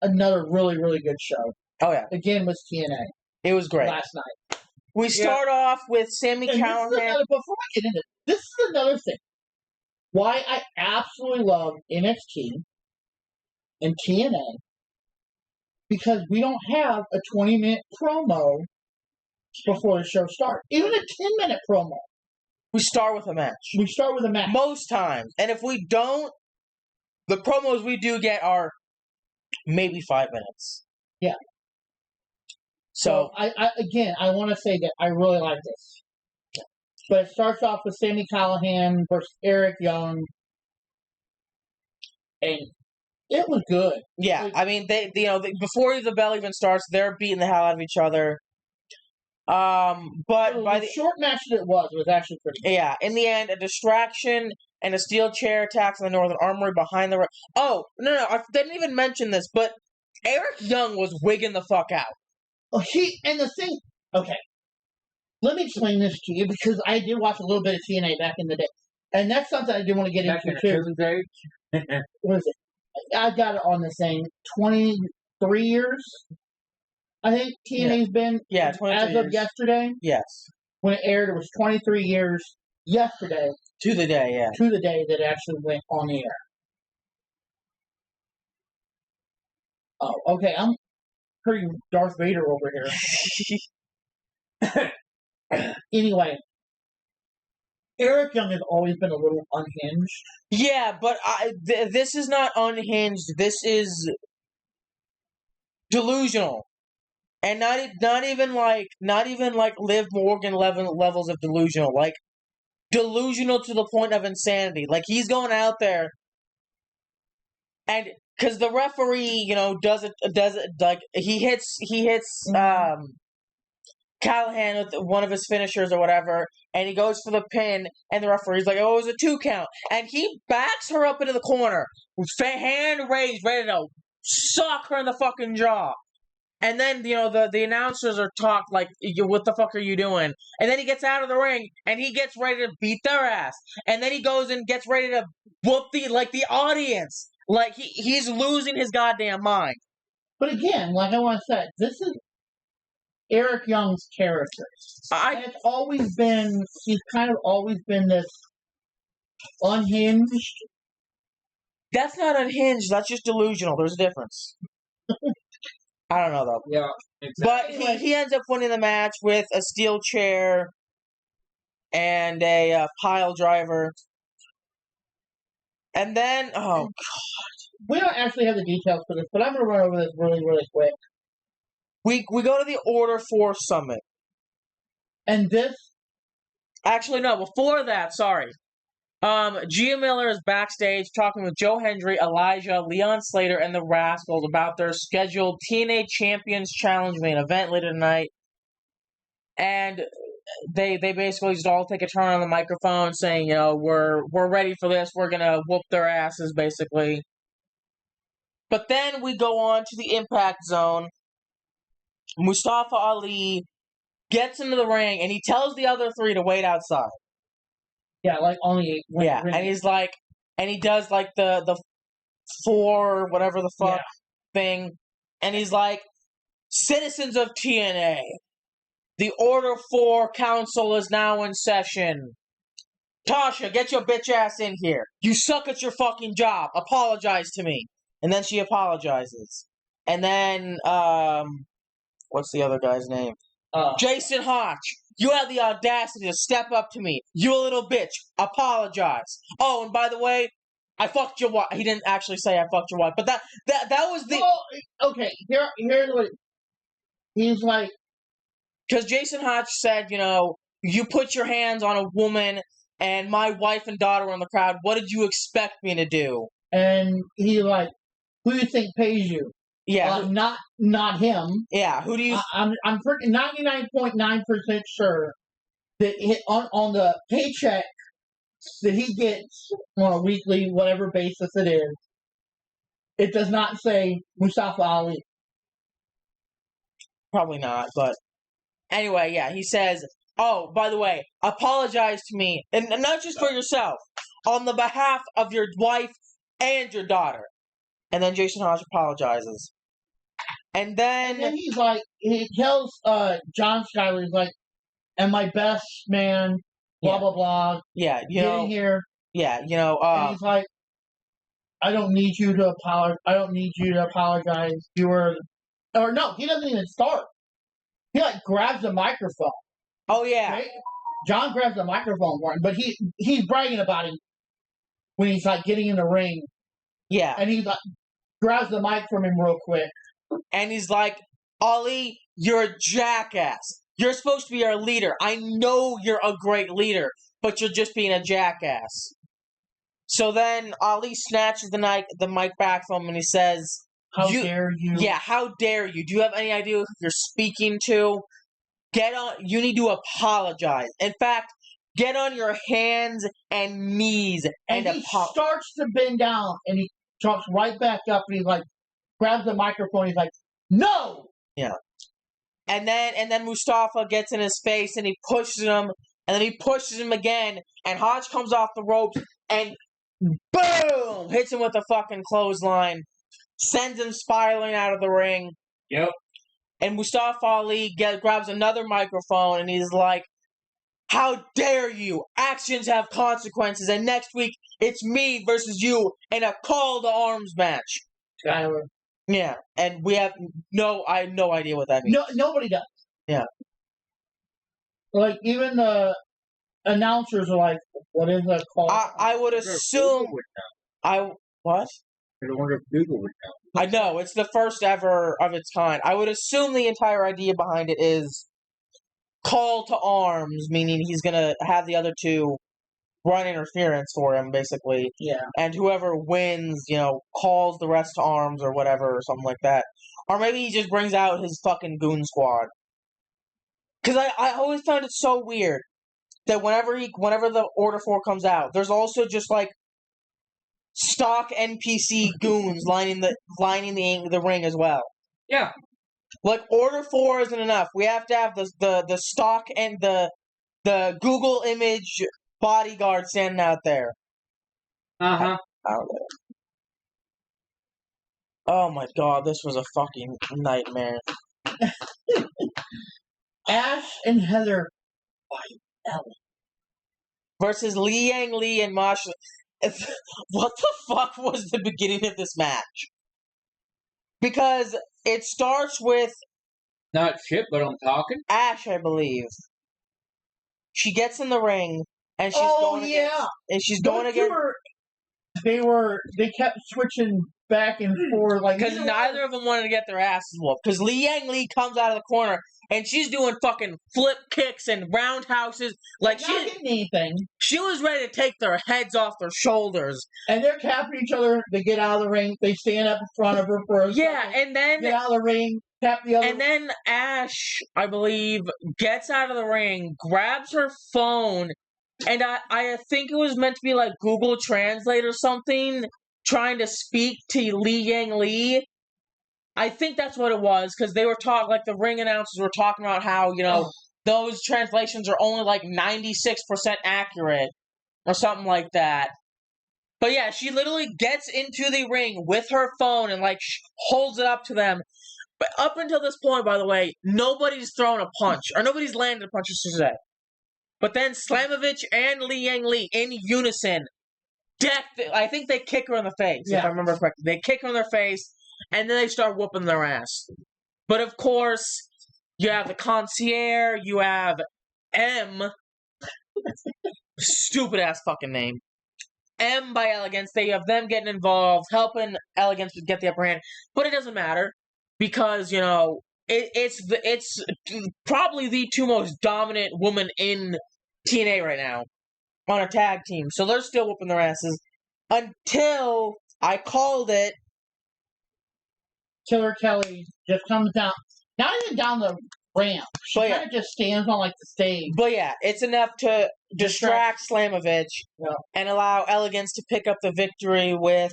another really, really good show. Oh, yeah. Again, was TNA. It was great. Last night. We start off with Sami Callihan. Before I get into it, this is another thing. Why I absolutely love NXT and TNA. Because we don't have a 20-minute promo before the show starts. Even a 10-minute promo. We start with a match. Most times. And if we don't, the promos we do get are maybe 5 minutes. Yeah. So I want to say that I really like this. But it starts off with Sami Callihan versus Eric Young. And it was good. Yeah, I mean, before the bell even starts, they're beating the hell out of each other. But by the short match that it was actually pretty good. Yeah, in the end, a distraction and a steel chair attacks on the Northern Armory behind the... Oh, no, I didn't even mention this, but Eric Young was wigging the fuck out. Oh, okay. Let me explain this to you, because I did watch a little bit of TNA back in the day. And that's something I did want to get into, too. What is it? I got it on the same 23 years. I think TNA's been as of yesterday. Yes. When it aired, it was 23 years yesterday. To the day, yeah. To the day that it actually went on the air. Oh, okay. I'm pretty Darth Vader over here. Anyway. Eric Young has always been a little unhinged. Yeah, but this is not unhinged. This is delusional, and not even like Liv Morgan levels of delusional. Like delusional to the point of insanity. Like he's going out there, and because the referee, does it like he hits Callahan with one of his finishers or whatever, and he goes for the pin, and the referee's like, oh, it was a 2 count. And he backs her up into the corner with hand raised, ready to sock her in the fucking jaw. And then, the announcers are talked like, what the fuck are you doing? And then he gets out of the ring, and he gets ready to beat their ass. And then he goes and gets ready to whoop the audience. Like, he's losing his goddamn mind. But again, like I want to say, this is Eric Young's character. And he's kind of always been this unhinged. That's not unhinged, that's just delusional. There's a difference. I don't know, though. Yeah, exactly. But he ends up winning the match with a steel chair and a pile driver. And then, oh, God. We don't actually have the details for this, but I'm going to run over this really, really quick. We go to the Order 4 Summit. And this? Actually, no, before that, sorry. Gia Miller is backstage talking with Joe Hendry, Elijah, Leon Slater, and the Rascals about their scheduled TNA Champions Challenge main event later tonight. And they basically just all take a turn on the microphone saying, we're ready for this. We're going to whoop their asses, basically. But then we go on to the Impact Zone. Mustafa Ali gets into the ring, and he tells the other three to wait outside. Yeah, like only... And he's like... And he does, like, the 4, whatever the fuck thing. And he's like, citizens of TNA, the Order 4 Council is now in session. Tasha, get your bitch ass in here. You suck at your fucking job. Apologize to me. And then she apologizes. And then, what's the other guy's name? Jason Hotch. You had the audacity to step up to me. You little bitch. Apologize. Oh, and by the way, I fucked your wife. He didn't actually say I fucked your wife, but that was the... Well, okay, here's what... He's like... Because Jason Hodge said, you put your hands on a woman and my wife and daughter were in the crowd. What did you expect me to do? And he's like, who do you think pays you? Yeah. Not him. Yeah, who do you... I'm pretty 99.9% sure that on the paycheck that he gets on a weekly, whatever basis it is, it does not say Mustafa Ali. Probably not, but... Anyway, yeah, he says, oh, by the way, apologize to me, and not just for yourself, on the behalf of your wife and your daughter. And then Jason Hodge apologizes. And then he's like, he tells John Schuyler, he's like, and my best man, blah, blah, blah. Yeah, getting here. Yeah, and he's like, I don't need you to apologize. You were... Or no, he doesn't even start. He grabs the microphone. Oh yeah. Right? John grabs the microphone for him, but he's bragging about him when he's getting in the ring. Yeah. And he grabs the mic from him real quick. And he's like, Ali, you're a jackass. You're supposed to be our leader. I know you're a great leader, but you're just being a jackass. So then Ali snatches the mic back from him and he says, how dare you? Yeah, how dare you? Do you have any idea who you're speaking to? You need to apologize. In fact, get on your hands and knees and he starts to bend down and he jumps right back up and he grabs the microphone. He's like, no! Yeah. And then Mustafa gets in his face and he pushes him and then he pushes him again and Hodge comes off the ropes and boom! Hits him with a fucking clothesline. Sends him spiraling out of the ring. Yep. And Mustafa Ali grabs another microphone and he's like, how dare you? Actions have consequences and next week it's me versus you in a call to arms match. Skyler. Yeah. And we have I have no idea what that means. No, nobody does. Yeah. Even the announcers are like, what is that called? I would assume... What? I wonder if Google would know. I know, it's the first ever of its kind. I would assume the entire idea behind it is call to arms, meaning he's going to have the other two run interference for him, basically. Yeah. And whoever wins, calls the rest to arms or whatever, or something like that. Or maybe he just brings out his fucking goon squad. Because I always found it so weird that whenever the Order 4 comes out, there's also just stock NPC goons lining the ring as well. Yeah. Order 4 isn't enough. We have to have the stock and the Google image bodyguard standing out there. Uh-huh. Oh my god, this was a fucking nightmare. Ash and Heather by Ellen. Versus Li Yang Li and Masha. What the fuck was the beginning of this match? Because it starts with... Not shit, but I'm talking. Ash, I believe. She gets in the ring, and she's going against... And she's going against... They kept switching back and forth. Because neither of them wanted to get their asses whooped. Because Li Yang Li comes out of the corner, and she's doing fucking flip kicks and roundhouses. Not getting anything. She was ready to take their heads off their shoulders. And they're tapping each other. They get out of the ring. They stand up in front of her for a second. And then... Get out of the ring. Tap the other. And then Ash, I believe, gets out of the ring, grabs her phone, and I think it was meant to be Google Translate or something, trying to speak to Li Yang Li. I think that's what it was, because they were talking, the ring announcers were talking about how, those translations are only 96% accurate, or something like that. But yeah, she literally gets into the ring with her phone and, holds it up to them. But up until this point, by the way, nobody's thrown a punch, or nobody's landed a punch, I should say. But then Slamovich and Li Yang Li, in unison, I think they kick her in the face, if I remember correctly. They kick her in their face, and then they start whooping their ass. But of course, you have the concierge, you have M, stupid-ass fucking name, M by Elegance. They have them getting involved, helping Elegance get the upper hand. But it doesn't matter because, it's probably the two most dominant women in TNA right now on a tag team. So they're still whooping their asses until I called it. Killer Kelly just comes down, not even down the ramp. She But kind of just stands on like the stage. But yeah, it's enough to distract Slamovich and allow Elegance to pick up the victory with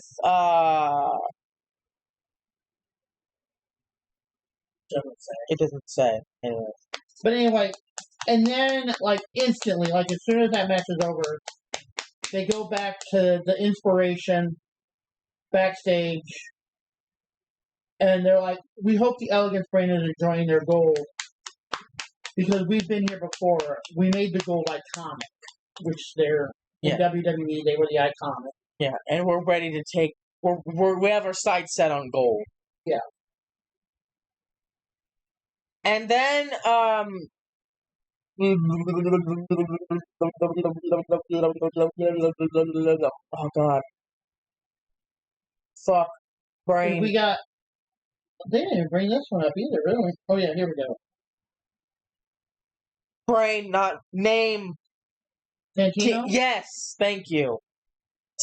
it doesn't say. Anyway. But anyway, and then like instantly, like as soon as that match is over, they go back to the Inspiration backstage, and they're like, "We hope the Elegance brand is enjoying their gold because we've been here before. We made the gold iconic, which they're in WWE. They were the iconic. Yeah, and we're ready to take. We have our sights set on gold. Yeah, and then oh god, fuck, brain. We got. They didn't even bring this one up either, really. Oh yeah, here we go. Brain, not name. Santino? Yes, thank you.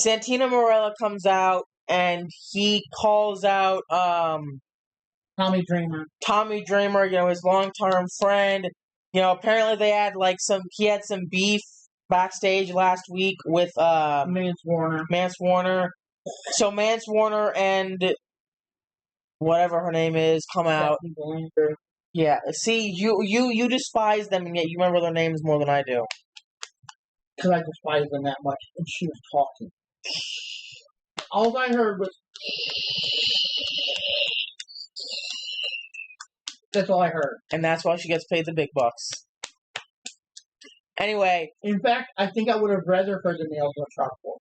Santino Marella comes out and he calls out Tommy Dreamer. Tommy Dreamer, his long-term friend. Apparently they had he had some beef backstage last week with Mance Warner. So Mance Warner and whatever her name is come out. Yeah, see, you despise them, and yet you remember their names more than I do. Because I despise them that much, and she was talking. All I heard was... That's all I heard. And that's why she gets paid the big bucks. Anyway. In fact, I think I would have rather heard the nails on chalkboard.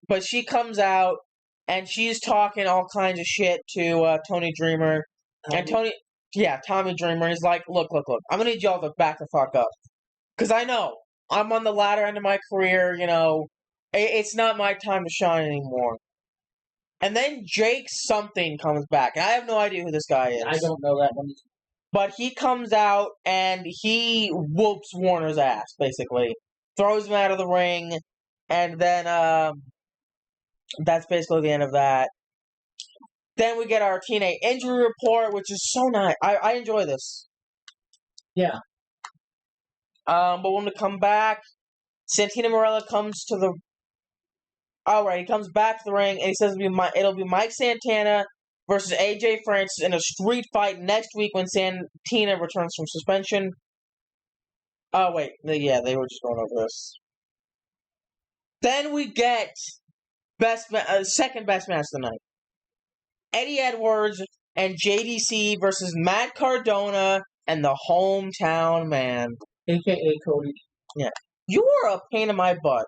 But she comes out, and she's talking all kinds of shit to Tony Dreamer. And Tommy Dreamer is like, look, I'm going to need y'all to back the fuck up. Because I know, I'm on the latter end of my career, it's not my time to shine anymore. And then Jake something comes back. And I have no idea who this guy is. I don't know that one. But he comes out and he whoops Warner's ass, basically. Throws him out of the ring. And then, that's basically the end of that. Then we get our TNA injury report, which is so nice. I enjoy this. Yeah. But when we come back, Santino Marella comes to the... Alright, he comes back to the ring, and he says it'll be Mike Santana versus AJ Francis in a street fight next week when Santina returns from suspension. Oh, wait. Yeah, they were just going over this. Then we get second best match of the night. Eddie Edwards and JDC versus Matt Cardona and the Hometown Man. A.K.A. Cody. Yeah. You are a pain in my butt.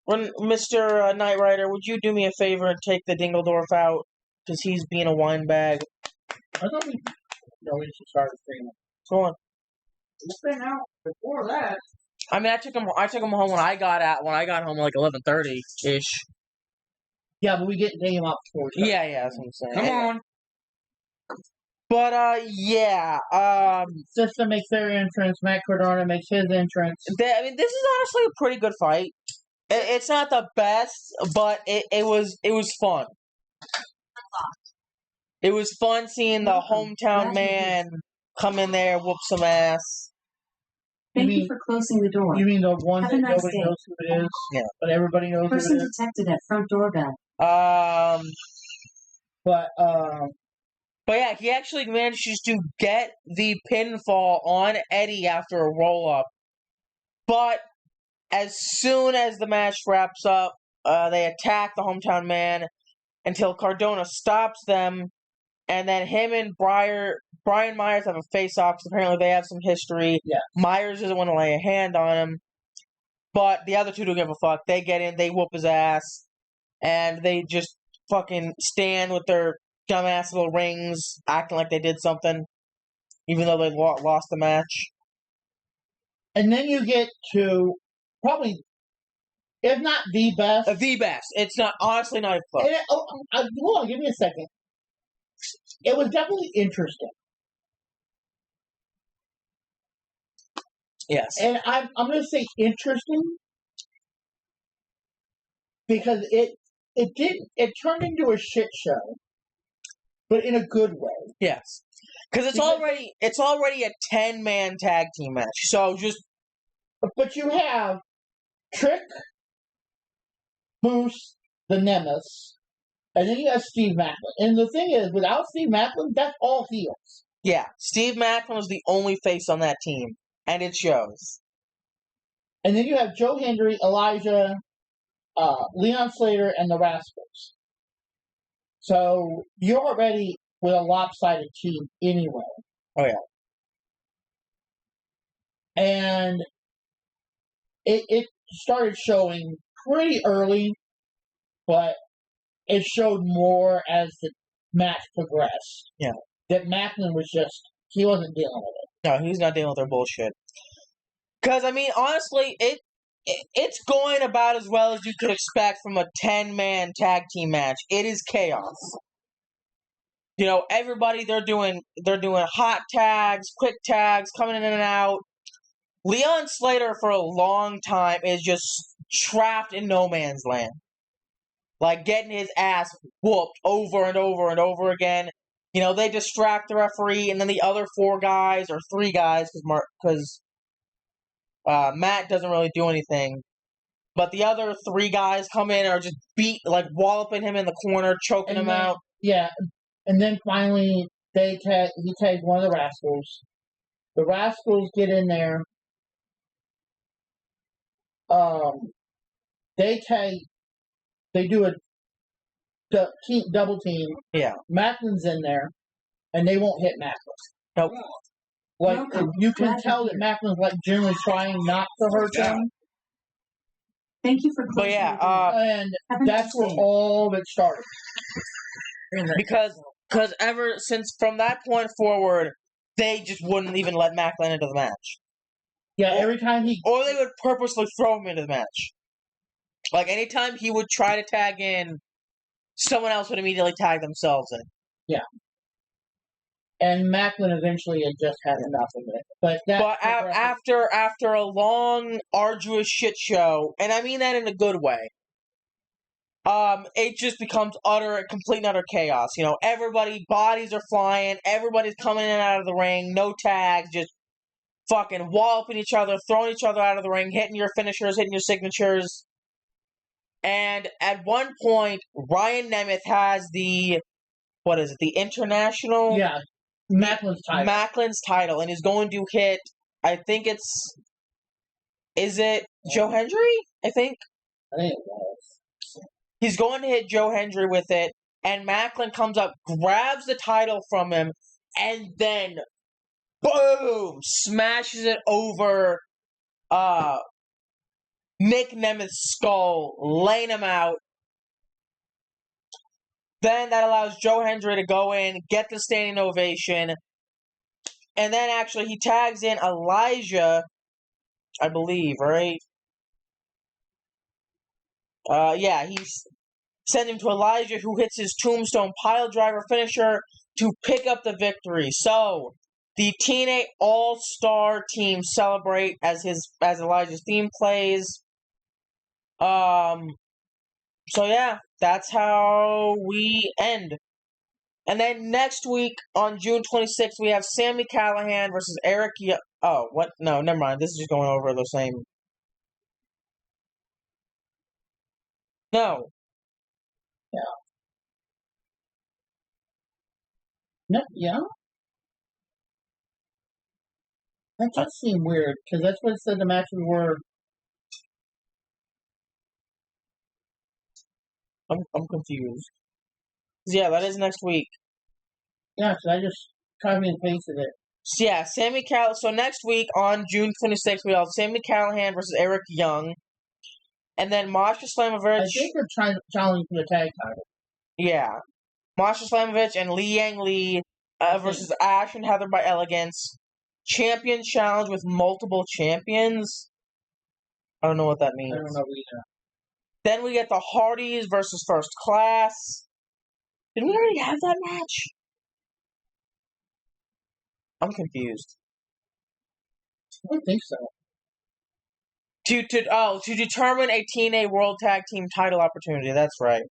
When Mr. Knight Rider, would you do me a favor and take the Dingledorf out? Because he's being a wine bag. I thought we should start streaming. Go on. It's been out before that. I mean, I took him home when I got home like 11:30 ish. Yeah, but we get him up before. Yeah, that's what I'm saying. Come on. But yeah. Sista makes their entrance. Matt Cardona makes his entrance. I mean, this is honestly a pretty good fight. It's not the best, but it was fun. It was fun seeing the Hometown Man come in there, whoop some ass. Thank you for closing the door. You mean the one that nice nobody day. knows who it is? Yeah. But everybody knows Person who it is? detected at front doorbell. But yeah, he actually manages to get the pinfall on Eddie after a roll-up. But as soon as the match wraps up, they attack the Hometown Man until Cardona stops them, and then him and Brian Myers have a face-off because apparently they have some history. Yeah. Myers doesn't want to lay a hand on him, but the other two don't give a fuck. They get in, they whoop his ass, and they just fucking stand with their dumbass little rings, acting like they did something, even though they lost the match. And then you get to probably if not the best. The best. It's not, honestly, not even close. Hold on, give me a second. It was definitely interesting. Yes. And I'm going to say interesting because it turned into a shit show, but in a good way. Yes. Because it's already a 10-man tag team match. So just. But you have Trick, Moose, the Nemesis, and then you have Steve Macklin. And the thing is, without Steve Macklin, that's all heels. Yeah, Steve Macklin was the only face on that team, and it shows. And then you have Joe Hendry, Elijah, Leon Slater, and the Rascals. So you're already with a lopsided team anyway. Oh, yeah. And it started showing pretty early, but it showed more as the match progressed. Yeah. That Macklin he wasn't dealing with it. No, he's not dealing with their bullshit. Because, I mean, honestly, it's going about as well as you could expect from a 10-man tag team match. It is chaos. You know, everybody, they're doing hot tags, quick tags, coming in and out. Leon Slater, for a long time, is just trapped in no man's land. Like, getting his ass whooped over and over and over again. You know, they distract the referee, and then the other 4 guys, or 3 guys, because Matt doesn't really do anything. But the other 3 guys come in and are just walloping him in the corner, choking him out. Yeah, and then finally he tags one of the Rascals. The Rascals get in there. They do a double team. Yeah. Macklin's in there, and they won't hit Macklin. Nope. Like, you can tell that Macklin's generally trying not to hurt them. Thank you for closing the door. And that's where all of it started. Because ever since from that point forward, they just wouldn't even let Macklin into the match. Yeah, every time or they would purposely throw him into the match. Like, anytime he would try to tag in, someone else would immediately tag themselves in. Yeah. And Macklin eventually had just had enough of it. But after a long, arduous shit show, and I mean that in a good way, it just becomes complete and utter chaos. You know, bodies are flying, everybody's coming in and out of the ring, no tags, just fucking walloping each other, throwing each other out of the ring, hitting your finishers, hitting your signatures. And at one point, Ryan Nemeth has the international? Yeah, Macklin's title, and is going to hit, I think is it Joe Hendry? I think it was. He's going to hit Joe Hendry with it, and Macklin comes up, grabs the title from him, and then, boom, smashes it over Nick Nemeth's skull, laying him out. Then that allows Joe Hendry to go in, get the standing ovation, and then actually he tags in Elijah, I believe, right? He's sending him to Elijah, who hits his tombstone piledriver finisher to pick up the victory. So the TNA All-Star team celebrate as Elijah's theme plays. So yeah, that's how we end. And then next week on June 26th, we have Sami Callihan versus Eric. Oh, what? No, never mind. This is just going over the same. No. No, yeah. That does seem weird, because that's what it said the matches were. I'm confused. Yeah, that is next week. Yeah, so I just copied and pasted it. So yeah, So next week on June 26th, we have Sami Callihan versus Eric Young. And then Masha Slamovich. I think they're challenging for the tag title. Yeah. Masha Slamovich and Li Yang Lee versus Ash and Heather by Elegance. Champion challenge with multiple champions. I don't know what that means. I don't know either. Then we get the Hardys versus First Class. Did we already have that match? I'm confused. I don't think so. To determine a TNA World Tag Team title opportunity. That's right.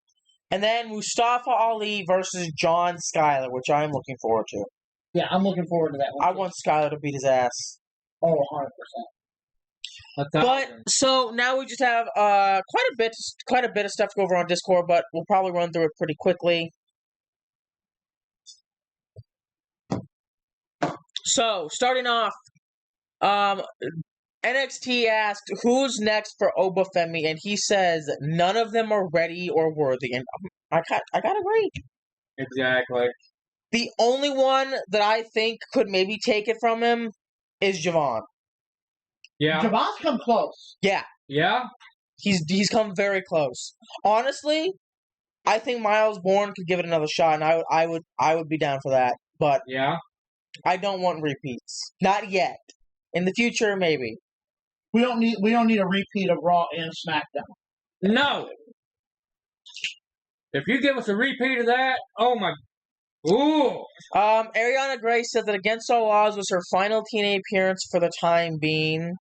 And then Mustafa Ali versus John Skyler, which I'm looking forward to. Yeah, I'm looking forward to that one. I want Skyler to beat his ass. Oh, 100%. But so now we just have quite a bit of stuff to go over on Discord, but we'll probably run through it pretty quickly. So starting off, NXT asked who's next for Obafemi, and he says none of them are ready or worthy, and I gotta agree. Exactly. The only one that I think could maybe take it from him is Javon. Yeah. Javon's come close. Yeah. Yeah? He's come very close. Honestly, I think Miles Bourne could give it another shot, and I would be down for that. But Yeah. I don't want repeats. Not yet. In the future, maybe. We don't need a repeat of Raw and SmackDown. No. If you give us a repeat of that, oh my. Ooh. Ariana Gray said that Against All Odds was her final TNA appearance for the time being.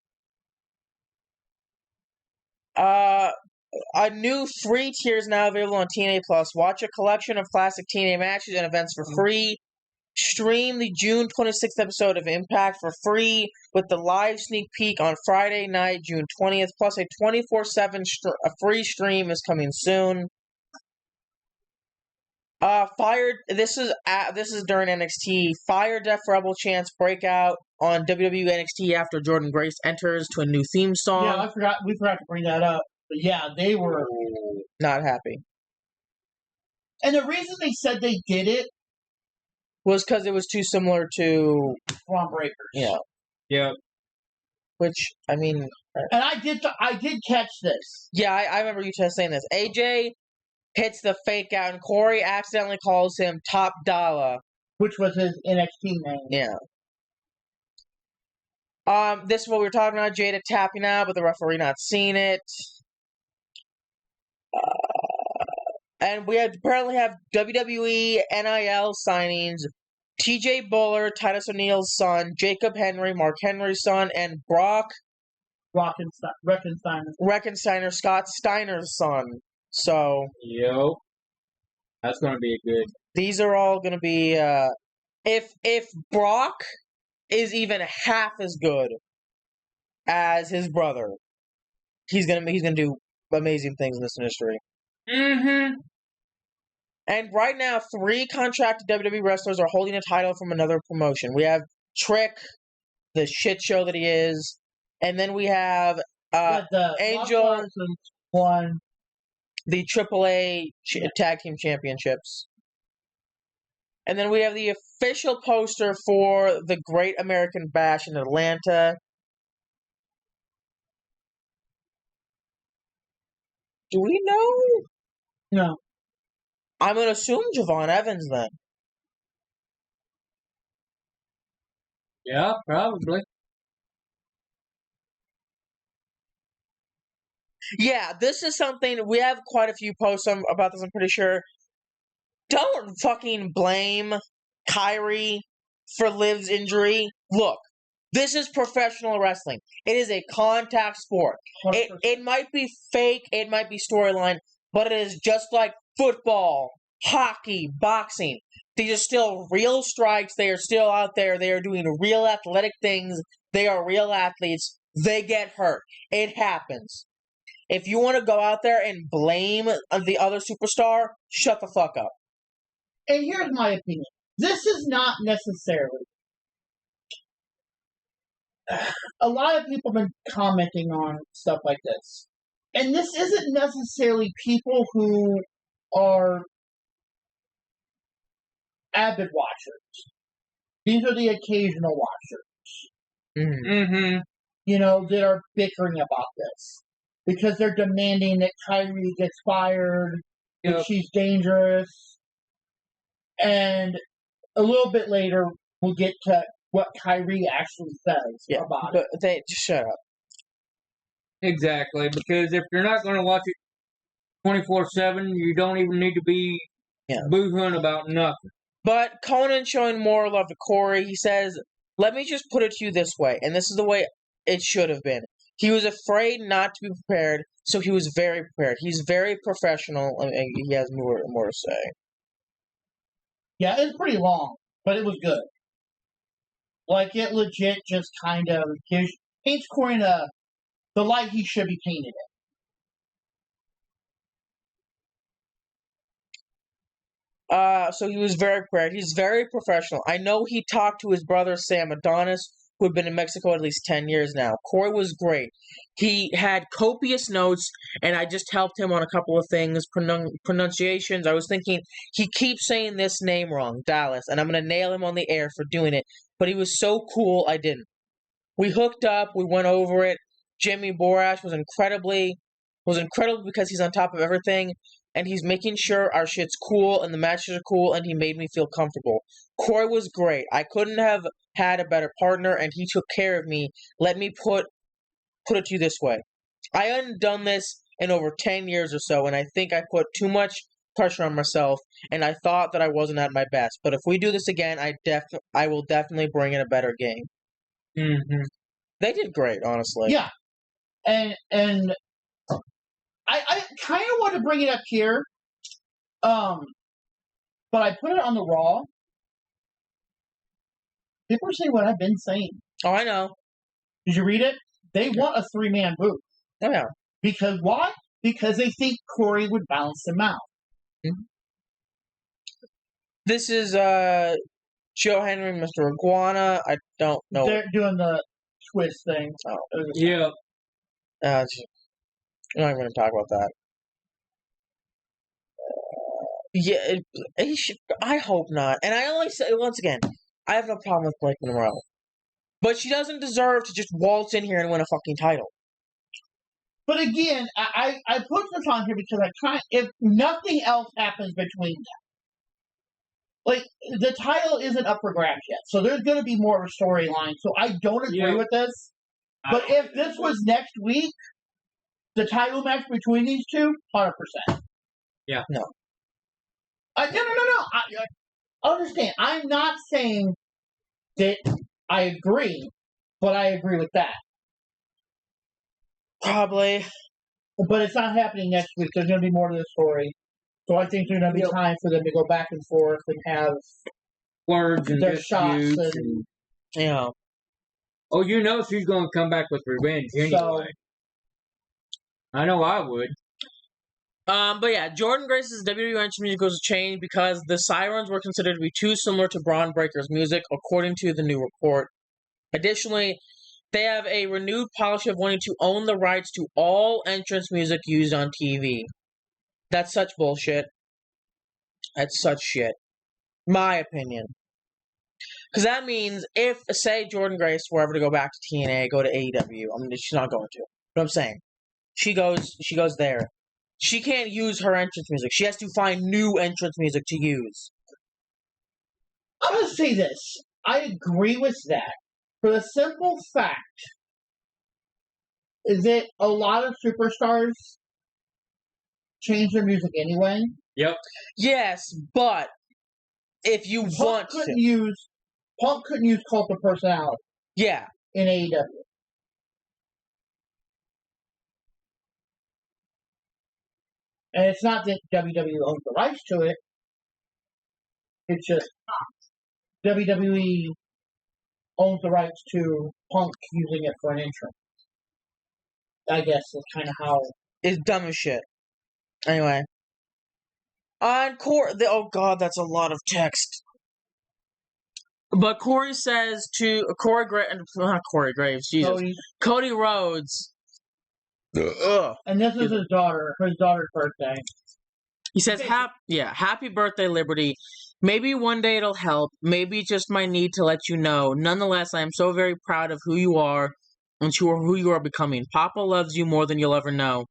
A new free tier is now available on TNA Plus. Watch a collection of classic TNA matches and events for free. Stream the June 26th episode of Impact for free with the live sneak peek on Friday night, June 20th. Plus, a 24/7 free stream is coming soon. Fired. This is during NXT. Fire Def Rebel chants break out on WWE NXT after Jordan Grace enters to a new theme song. Yeah, we forgot to bring that up. But yeah, they were not happy. And the reason they said they did it was because it was too similar to Braun Breakers. Yeah. Yeah. Which, I mean... And I did catch this. Yeah, I remember you just saying this. AJ hits the fake out, and Corey accidentally calls him Top Dollar. Which was his NXT name. Yeah. This is what we were talking about. Jada tapping out, but the referee not seeing it. And we apparently have WWE NIL signings. TJ Buller, Titus O'Neil's son, Jacob Henry, Mark Henry's son, and Brock Reckensteiner, Scott Steiner's son. So, yo, that's going to be good. These are all going to be. If Brock is even half as good as his brother, he's gonna do amazing things in this industry. Mm-hmm. And right now, 3 contracted WWE wrestlers are holding a title from another promotion. We have Trick, the shit show that he is, and then we have Angel, won the AAA Tag Team Championships. And then we have the official poster for the Great American Bash in Atlanta. Do we know? No. I'm going to assume Javon Evans then. Yeah, probably. Yeah, this is something, we have quite a few posts about this, I'm pretty sure. Don't fucking blame Kyrie for Liv's injury. Look, this is professional wrestling. It is a contact sport. It might be fake, it might be storyline, but it is just like football, hockey, boxing. These are still real strikes. They are still out there. They are doing real athletic things. They are real athletes. They get hurt. It happens. If you want to go out there and blame the other superstar, shut the fuck up. And here's my opinion. This is not necessarily. A lot of people have been commenting on stuff like this. And this isn't necessarily people who are avid watchers. These are the occasional watchers. Mm-hmm. You know, that are bickering about this. Because they're demanding that Kyrie gets fired, that she's dangerous. And a little bit later, we'll get to what Kyrie actually says about it. But just shut up. Exactly, because if you're not going to watch it, 24/7. You don't even need to be boo-hooing about nothing. But Conan showing more love to Corey. He says, "Let me just put it to you this way," and this is the way it should have been. He was afraid not to be prepared, so he was very prepared. He's very professional, and he has more to say. Yeah, it's pretty long, but it was good. Like, it legit just kind of paints Corey in the light he should be painted in. So he was very prepared. He's very professional. I know he talked to his brother, Sam Adonis, who had been in Mexico at least 10 years now. Corey was great. He had copious notes, and I just helped him on a couple of things, pronunciations. I was thinking, he keeps saying this name wrong, Dallas, and I'm going to nail him on the air for doing it. But he was so cool, I didn't. We hooked up. We went over it. Jimmy Borash was incredible because he's on top of everything, and he's making sure our shit's cool and the matches are cool, and he made me feel comfortable. Corey was great. I couldn't have had a better partner, and he took care of me. Let me put it to you this way. I hadn't done this in over 10 years or so, and I think I put too much pressure on myself, and I thought that I wasn't at my best. But if we do this again, I will definitely bring in a better game. Mm-hmm. They did great, honestly. Yeah. And I kind of want to bring it up here, but I put it on the Raw. People are saying what I've been saying. Oh, I know. Did you read it? They want a 3-man booth. Oh, yeah. Because why? Because they think Corey would balance them out. Mm-hmm. This is Joe Henry, Mr. Iguana. I don't know. They're doing the twist thing. Oh, yeah. I'm not even going to talk about that. I hope not. And I only say, once again, I have no problem with Blake Monroe. But she doesn't deserve to just waltz in here and win a fucking title. But again, I put this on here because if nothing else happens between them, like, the title isn't up for grabs yet. So there's going to be more of a storyline. So I don't agree with this. But if this was next week, the title match between these two, 100%. Yeah. No. No. I understand. I'm not saying that I agree, but I agree with that. Probably. But it's not happening next week. There's going to be more to the story. So I think there's going to be time for them to go back and forth and have words and their shots. And, yeah. Oh, you know she's going to come back with revenge anyway. So, I know I would. But yeah, Jordynne Grace's WWE entrance music was changed because the sirens were considered to be too similar to Braun Breaker's music, according to the new report. Additionally, they have a renewed policy of wanting to own the rights to all entrance music used on TV. That's such bullshit. That's such shit. My opinion. Because that means if, say, Jordynne Grace were ever to go back to TNA, go to AEW, I mean, she's not going to. But I'm saying, she goes there. She can't use her entrance music. She has to find new entrance music to use. I'm going to say this. I agree with that. For the simple fact is that a lot of superstars change their music anyway. Yep. Yes, but if you want to. Punk couldn't use Cult of Personality. Yeah. In AEW. And it's not that WWE owns the rights to it. It's just WWE owns the rights to Punk using it for an entrance. I guess that's kind of how... It's dumb as shit. Anyway. On oh god, that's a lot of text. But Corey says to... not Corey Graves, Jesus. Cody Rhodes... And this is his daughter's birthday. He says, happy birthday, Liberty. Maybe one day it'll help. Maybe just my need to let you know. Nonetheless, I am so very proud of who you are and who you are becoming. Papa loves you more than you'll ever know.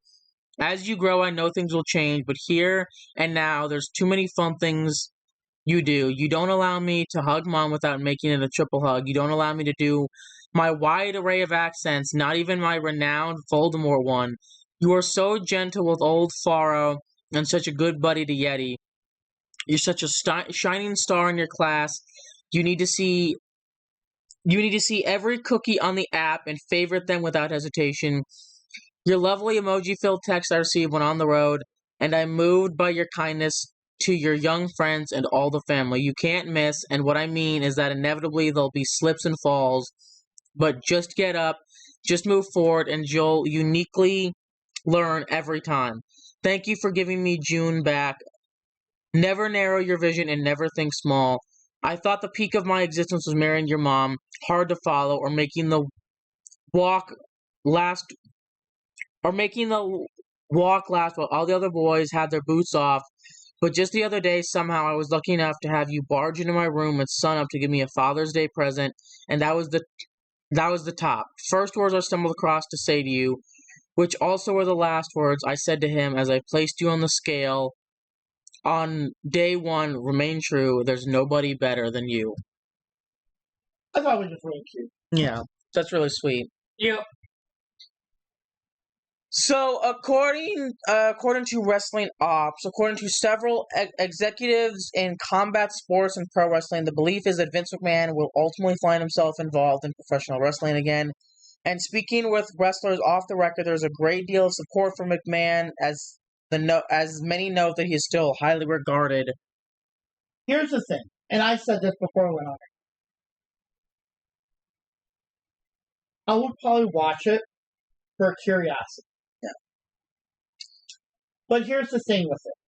As you grow, I know things will change, but here and now, there's too many fun things you do. You don't allow me to hug Mom without making it a triple hug. You don't allow me to do my wide array of accents, not even my renowned Voldemort one. You are so gentle with old Faro and such a good buddy to Yeti. You're such a shining star in your class. You need to see every cookie on the app and favorite them without hesitation. Your lovely emoji-filled text I received when on the road, and I'm moved by your kindness to your young friends and all the family. You can't miss, and what I mean is that inevitably there'll be slips and falls, but just get up, just move forward, and you'll uniquely learn every time. Thank you for giving me June back. Never narrow your vision and never think small. I thought the peak of my existence was marrying your mom, hard to follow, or making the walk last while all the other boys had their boots off. But just the other day, somehow I was lucky enough to have you barge into my room at sunup to give me a Father's Day present, and that was the top. First words I stumbled across to say to you, which also were the last words I said to him as I placed you on the scale. On day one, remain true. There's nobody better than you. I thought it was just really cute. Yeah, that's really sweet. Yep. So, according to Wrestling Ops, according to several executives in combat sports and pro wrestling, the belief is that Vince McMahon will ultimately find himself involved in professional wrestling again. And speaking with wrestlers off the record, there's a great deal of support for McMahon, as many note that he is still highly regarded. Here's the thing, and I said this before we went on. I would probably watch it for curiosity. Yeah. But here's the thing with it.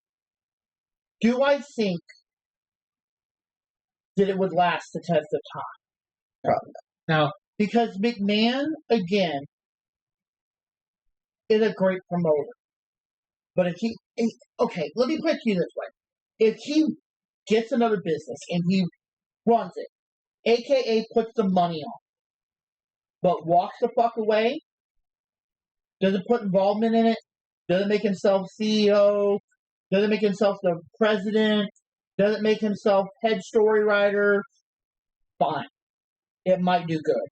Do I think that it would last the test of time? Probably not. No. Because McMahon, again, is a great promoter. But okay, let me put it to you this way. If he gets another business and he runs it, a.k.a. puts the money on, but walks the fuck away, doesn't put involvement in it, doesn't make himself CEO, doesn't make himself the president, doesn't make himself head story writer, fine. It might do good.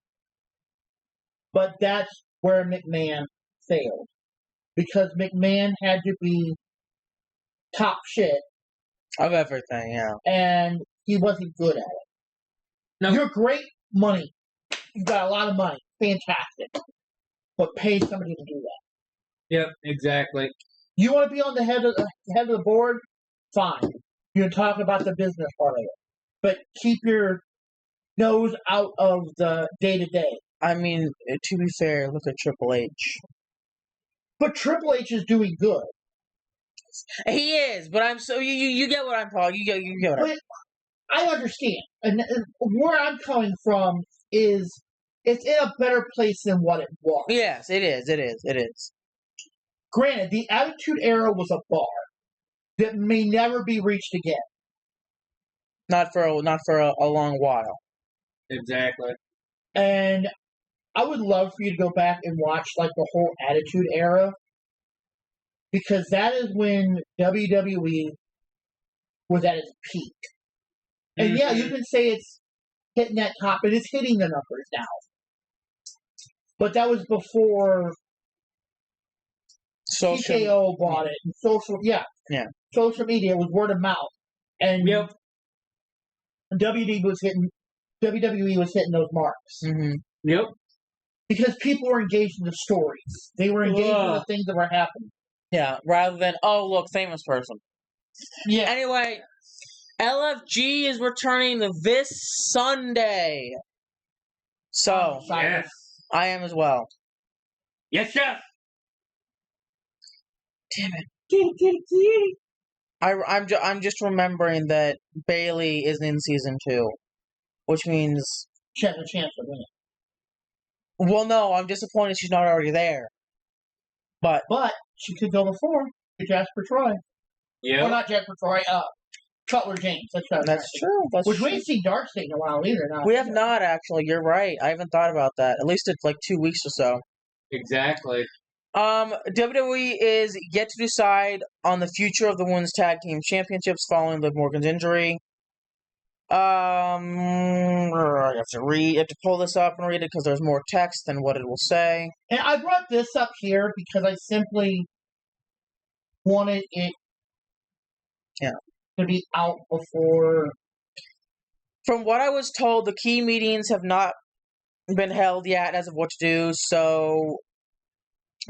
But that's where McMahon failed. Because McMahon had to be top shit. Of everything, yeah. And he wasn't good at it. No. You're great money. You've got a lot of money. Fantastic. But pay somebody to do that. Yep, exactly. You want to be on the head of the board? Fine. You can talk about the business part of it. But keep your nose out of the day-to-day. I mean, to be fair, look at Triple H. But Triple H is doing good. He is, but I'm so you get what I'm talking. You get what I understand, and where I'm coming from is it's in a better place than what it was. Yes, it is. It is. It is. Granted, the Attitude Era was a bar that may never be reached again. Not for a long while. Exactly. And I would love for you to go back and watch like the whole Attitude Era, because that is when WWE was at its peak. And yeah, you can say it's hitting that top, and it's hitting the numbers now. But that was before TKO bought it, and social media was word of mouth, and WWE was hitting those marks. Mm-hmm. Yep. Because people were engaged in the stories. They were engaged in the things that were happening. Yeah, rather than, oh, look, famous person. Yeah. Anyway, LFG is returning this Sunday. So, yes. I am as well. Yes, chef. Damn it. I'm just remembering that Bailey is in season 2, which means she has a chance to win it. Well, no, I'm disappointed she's not already there. But she could go before to Jasper Troy. Yeah. Or not Jasper Troy, Cutler James. That's true. Which we ain't seen Darkseid in a while either. We have not, actually. You're right. I haven't thought about that. At least it's like 2 weeks or so. Exactly. WWE is yet to decide on the future of the Women's Tag Team Championships following Liv Morgan's injury. I have to pull this up and read it because there's more text than what it will say. And I brought this up here because I simply wanted it to be out before. From what I was told, the key meetings have not been held yet as of what to do, so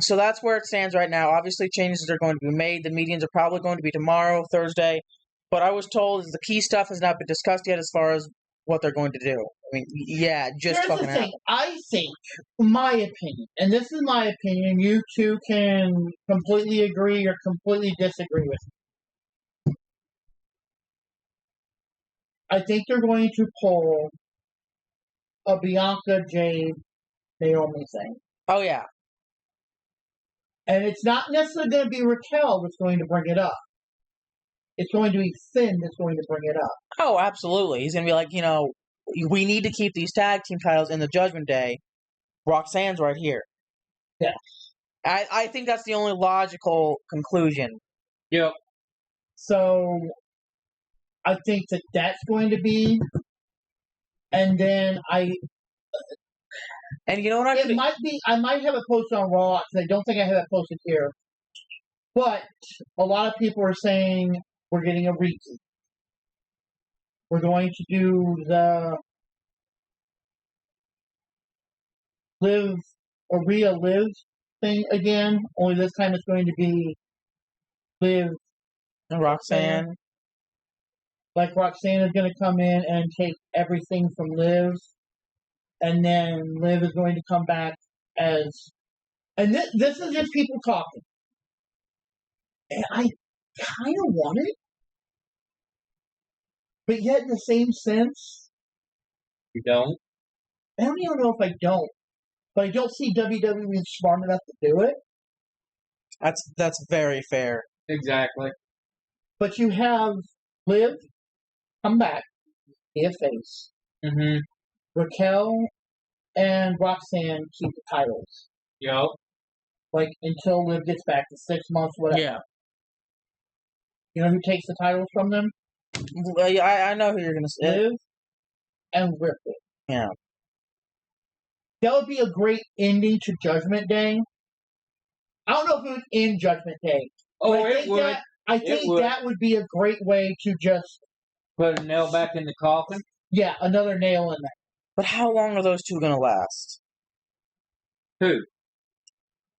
that's where it stands right now. Obviously, changes are going to be made. The meetings are probably going to be tomorrow, Thursday. What I was told is the key stuff has not been discussed yet as far as what they're going to do. I mean, yeah, just Here's fucking the thing. happen. I think, my opinion, and this is my opinion, you two can completely agree or completely disagree with me. I think they're going to pull a Bianca Jade Naomi thing. Oh, yeah. And it's not necessarily going to be Raquel that's going to bring it up. It's going to be Finn that's going to bring it up. Oh, absolutely. He's going to be like, we need to keep these tag team titles in the Judgment Day. Roxanne's right here. Yes. I think that's the only logical conclusion. Yep. So, I think that's going to be, and then and you know what? I might have it posted on Raw, because I don't think I have it posted here. But a lot of people are saying we're getting a repeat. We're going to do the Rhea Liv thing again, only this time it's going to be Liv and Roxanne. Like Roxanne is going to come in and take everything from Liv, and then Liv is going to come back as, and this is just people talking. And I kind of want it, but yet in the same sense, you don't. I don't even know if I don't, but I don't see WWE being smart enough to do it. That's very fair. Exactly. But you have Liv come back, be a face. Mm-hmm. Raquel and Roxanne keep the titles. Yep. Like until Liv gets back to 6 months, whatever. Yeah. You know who takes the titles from them? I know who you're going to say. Liv and Ripley. Yeah. That would be a great ending to Judgment Day. I don't know if it would end Judgment Day. Oh, it would. I think that would be a great way to just put a nail back in the coffin. Yeah, another nail in there. But how long are those two going to last? Who?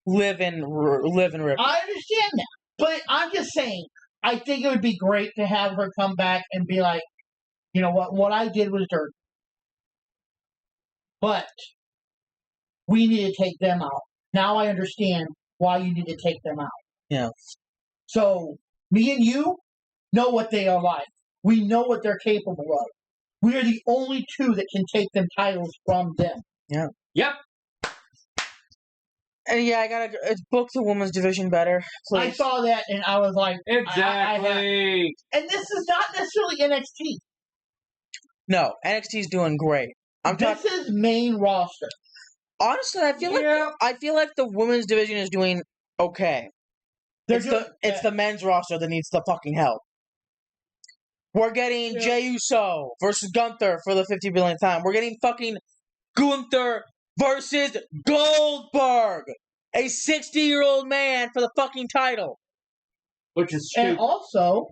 Liv and Ripley. I understand that, but I'm just saying. I think it would be great to have her come back and be like, you know what I did was dirty. But we need to take them out. Now I understand why you need to take them out. Yeah. So, me and you know what they are like. We know what they're capable of. We are the only two that can take them titles from them. Yeah. Yep. And yeah, I gotta book the women's division better. Please. I saw that and I was like, exactly. And this is not necessarily NXT. No, NXT's doing great. This is main roster. Honestly, I feel like the women's division is doing okay. It's the men's roster that needs the fucking help. We're getting Jey Uso versus Gunther for the 50 billionth time. We're getting fucking Gunther versus Goldberg, a 60-year-old man for the fucking title. Which is stupid. And also,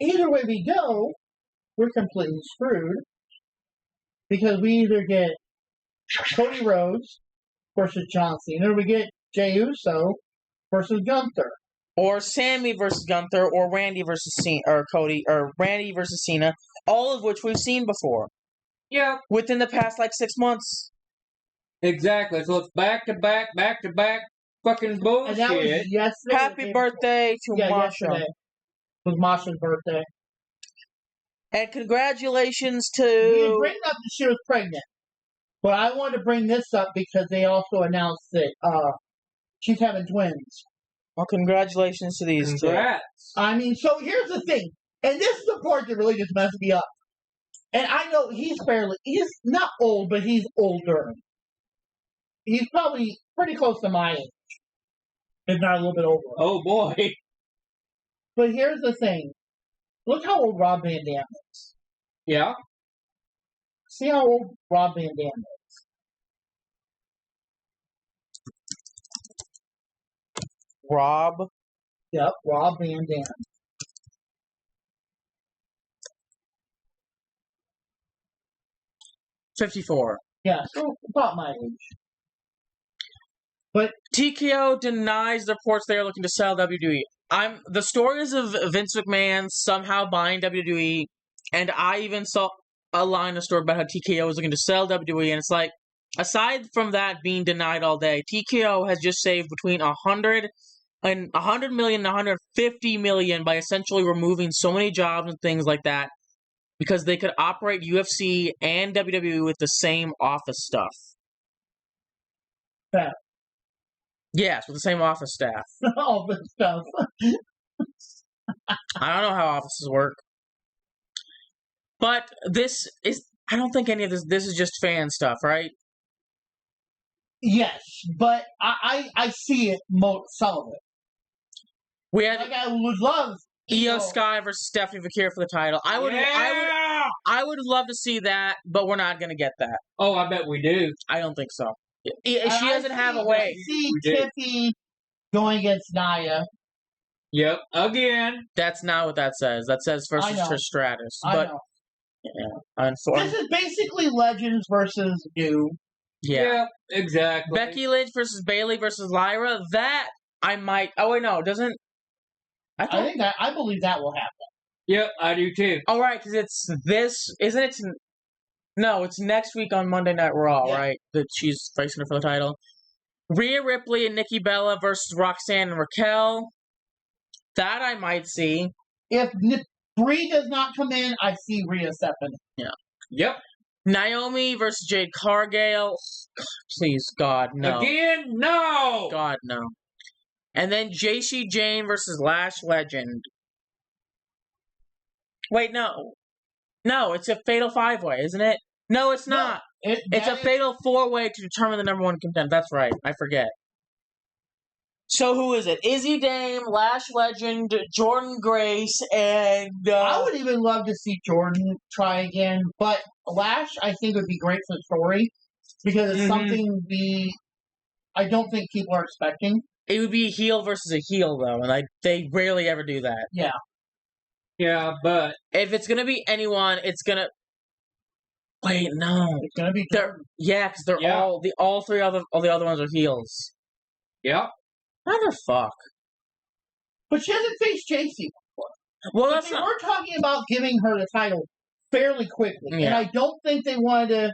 either way we go, we're completely screwed. Because we either get Cody Rhodes versus John Cena, or we get Jey Uso versus Gunther. Or Sammy versus Gunther, or Randy versus Cena, or Cody, or Randy versus Cena, all of which we've seen before. Yeah. Within the past, 6 months. Exactly. So it's back to back fucking bullshit. And that was yesterday. Happy birthday to Masha. Yesterday was Masha's birthday. And congratulations to... We didn't bring up that she was pregnant. But I wanted to bring this up because they also announced that she's having twins. Well, congratulations to these Congrats. two. I mean, so here's the thing. And this is the part that really just messed me up. And I know he's not old, but he's older. He's probably pretty close to my age. If not a little bit over. Oh, boy. But here's the thing. Look how old Rob Van Dam is. Yeah. See how old Rob Van Dam is. Rob. Yep, Rob Van Dam. $54. Yeah, so about my age. But TKO denies the reports they are looking to sell WWE. The stories of Vince McMahon somehow buying WWE, and I even saw a line of story about how TKO was looking to sell WWE, and it's like, aside from that being denied all day, TKO has just saved between $100 million and $150 million by essentially removing so many jobs and things like that, because they could operate UFC and WWE with the same office stuff. Yeah. Yes, with the same office staff. Office stuff. I don't know how offices work. But I don't think any of this is just fan stuff, right? Yes, but I see it, some of it. We had Like, I would love Io Sky versus Stephanie Vakir for the title. I would love to see that, but we're not going to get that. Oh, I bet we do. I don't think so. She doesn't have a way. I see Tiffy going against Nia. Yep, again. That's not what that says. That says versus Trish Stratus. I know. Yeah, this is basically Legends versus New. Yeah, exactly. Becky Lynch versus Bayley versus Lyra. That I might. Oh wait, no, it doesn't. I believe that will happen. Yep, I do too. All right, because it's this, isn't it? No, it's next week on Monday Night Raw, right? That she's facing her for the title. Rhea Ripley and Nikki Bella versus Roxanne and Raquel. That I might see. If Brie does not come in, I see Rhea stepping. Yeah. Yep. Naomi versus Jade Cargill. Please, God, no. Again, no. God, no. And then JC Jane versus Lash Legend. Wait, no. No, it's a fatal 5-way, isn't it? No, it's not. It's a fatal 4-way to determine the number one contender. That's right. I forget. So who is it? Izzy Dame, Lash Legend, Jordan Grace, and... I would even love to see Jordan try again, but Lash, I think, would be great for the story, because it's something I don't think people are expecting. It would be a heel versus a heel, though, and they rarely ever do that. Yeah. Yeah, but... If it's going to be anyone, it's going to... Wait, no. It's going to be Jordan. Yeah, because they're all the other ones are heels. Yep. Motherfuck. But she hasn't faced JC before. Well, but they were talking about giving her the title fairly quickly, and I don't think they wanted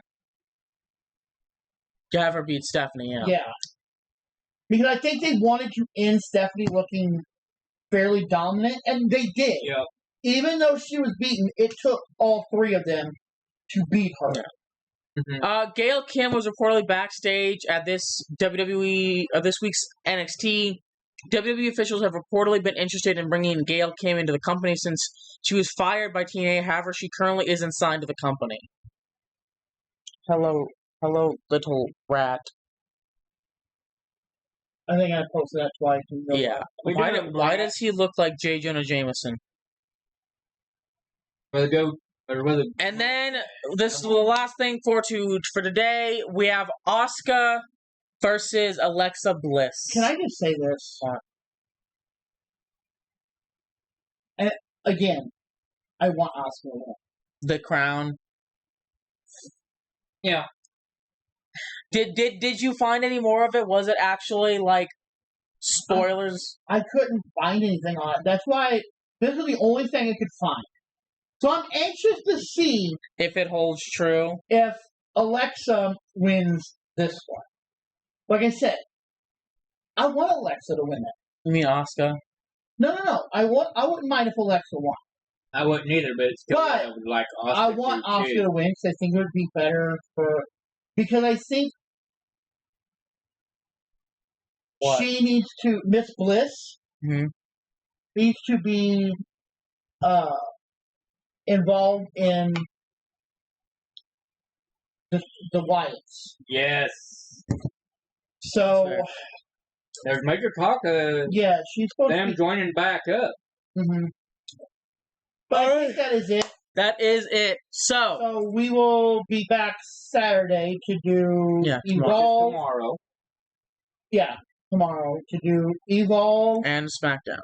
to have her beat Stephanie. Yeah. Because I think they wanted to end Stephanie looking fairly dominant, and they did. Yep. Even though she was beaten, it took all three of them to beat her. Yeah. Gail Kim was reportedly backstage at this this week's NXT. WWE officials have reportedly been interested in bringing Gail Kim into the company since she was fired by TNA. However, she currently isn't signed to the company. Hello, little rat. I think I posted that twice. Yeah. Why does he look like J. Jonah Jameson? And then this is the last thing for today. We have Asuka versus Alexa Bliss. Can I just say this? And again, I want Asuka to win. The crown. Yeah. Did you find any more of it? Was it actually like spoilers? I couldn't find anything on it. That's why this is the only thing I could find. So I'm anxious to see if it holds true. If Alexa wins this one. Like I said, I want Alexa to win it. You mean Asuka? No. I wouldn't mind if Alexa won. I wouldn't either, but it's still I would like Asuka. I want Asuka to win because I think it would be better because I think she needs to Miss Bliss needs to be involved in the Wyatts. Yes. So there's major talk of she's supposed them joining back up. Mm-hmm. But I think that is it. that is it. So we will be back Saturday to do Evolve. Tomorrow. Yeah, tomorrow to do Evolve and SmackDown.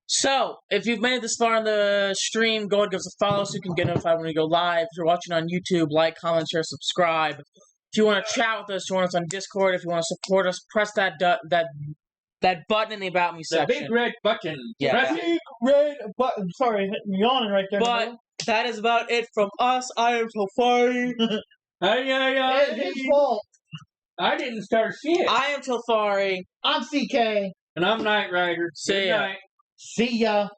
So, if you've made it this far in the stream, go ahead and give us a follow so you can get notified when we go live. If you're watching on YouTube, like, comment, share, subscribe. If you want to chat with us, join us on Discord. If you want to support us, press that button in the About Me section. The big red button. Yeah. Press big red button. Sorry, yawning right there. But that is about it from us. I am Tofari. It's his fault. I didn't start shit. I am Tofari. I'm CK. And I'm Knight Rider. See ya. See ya.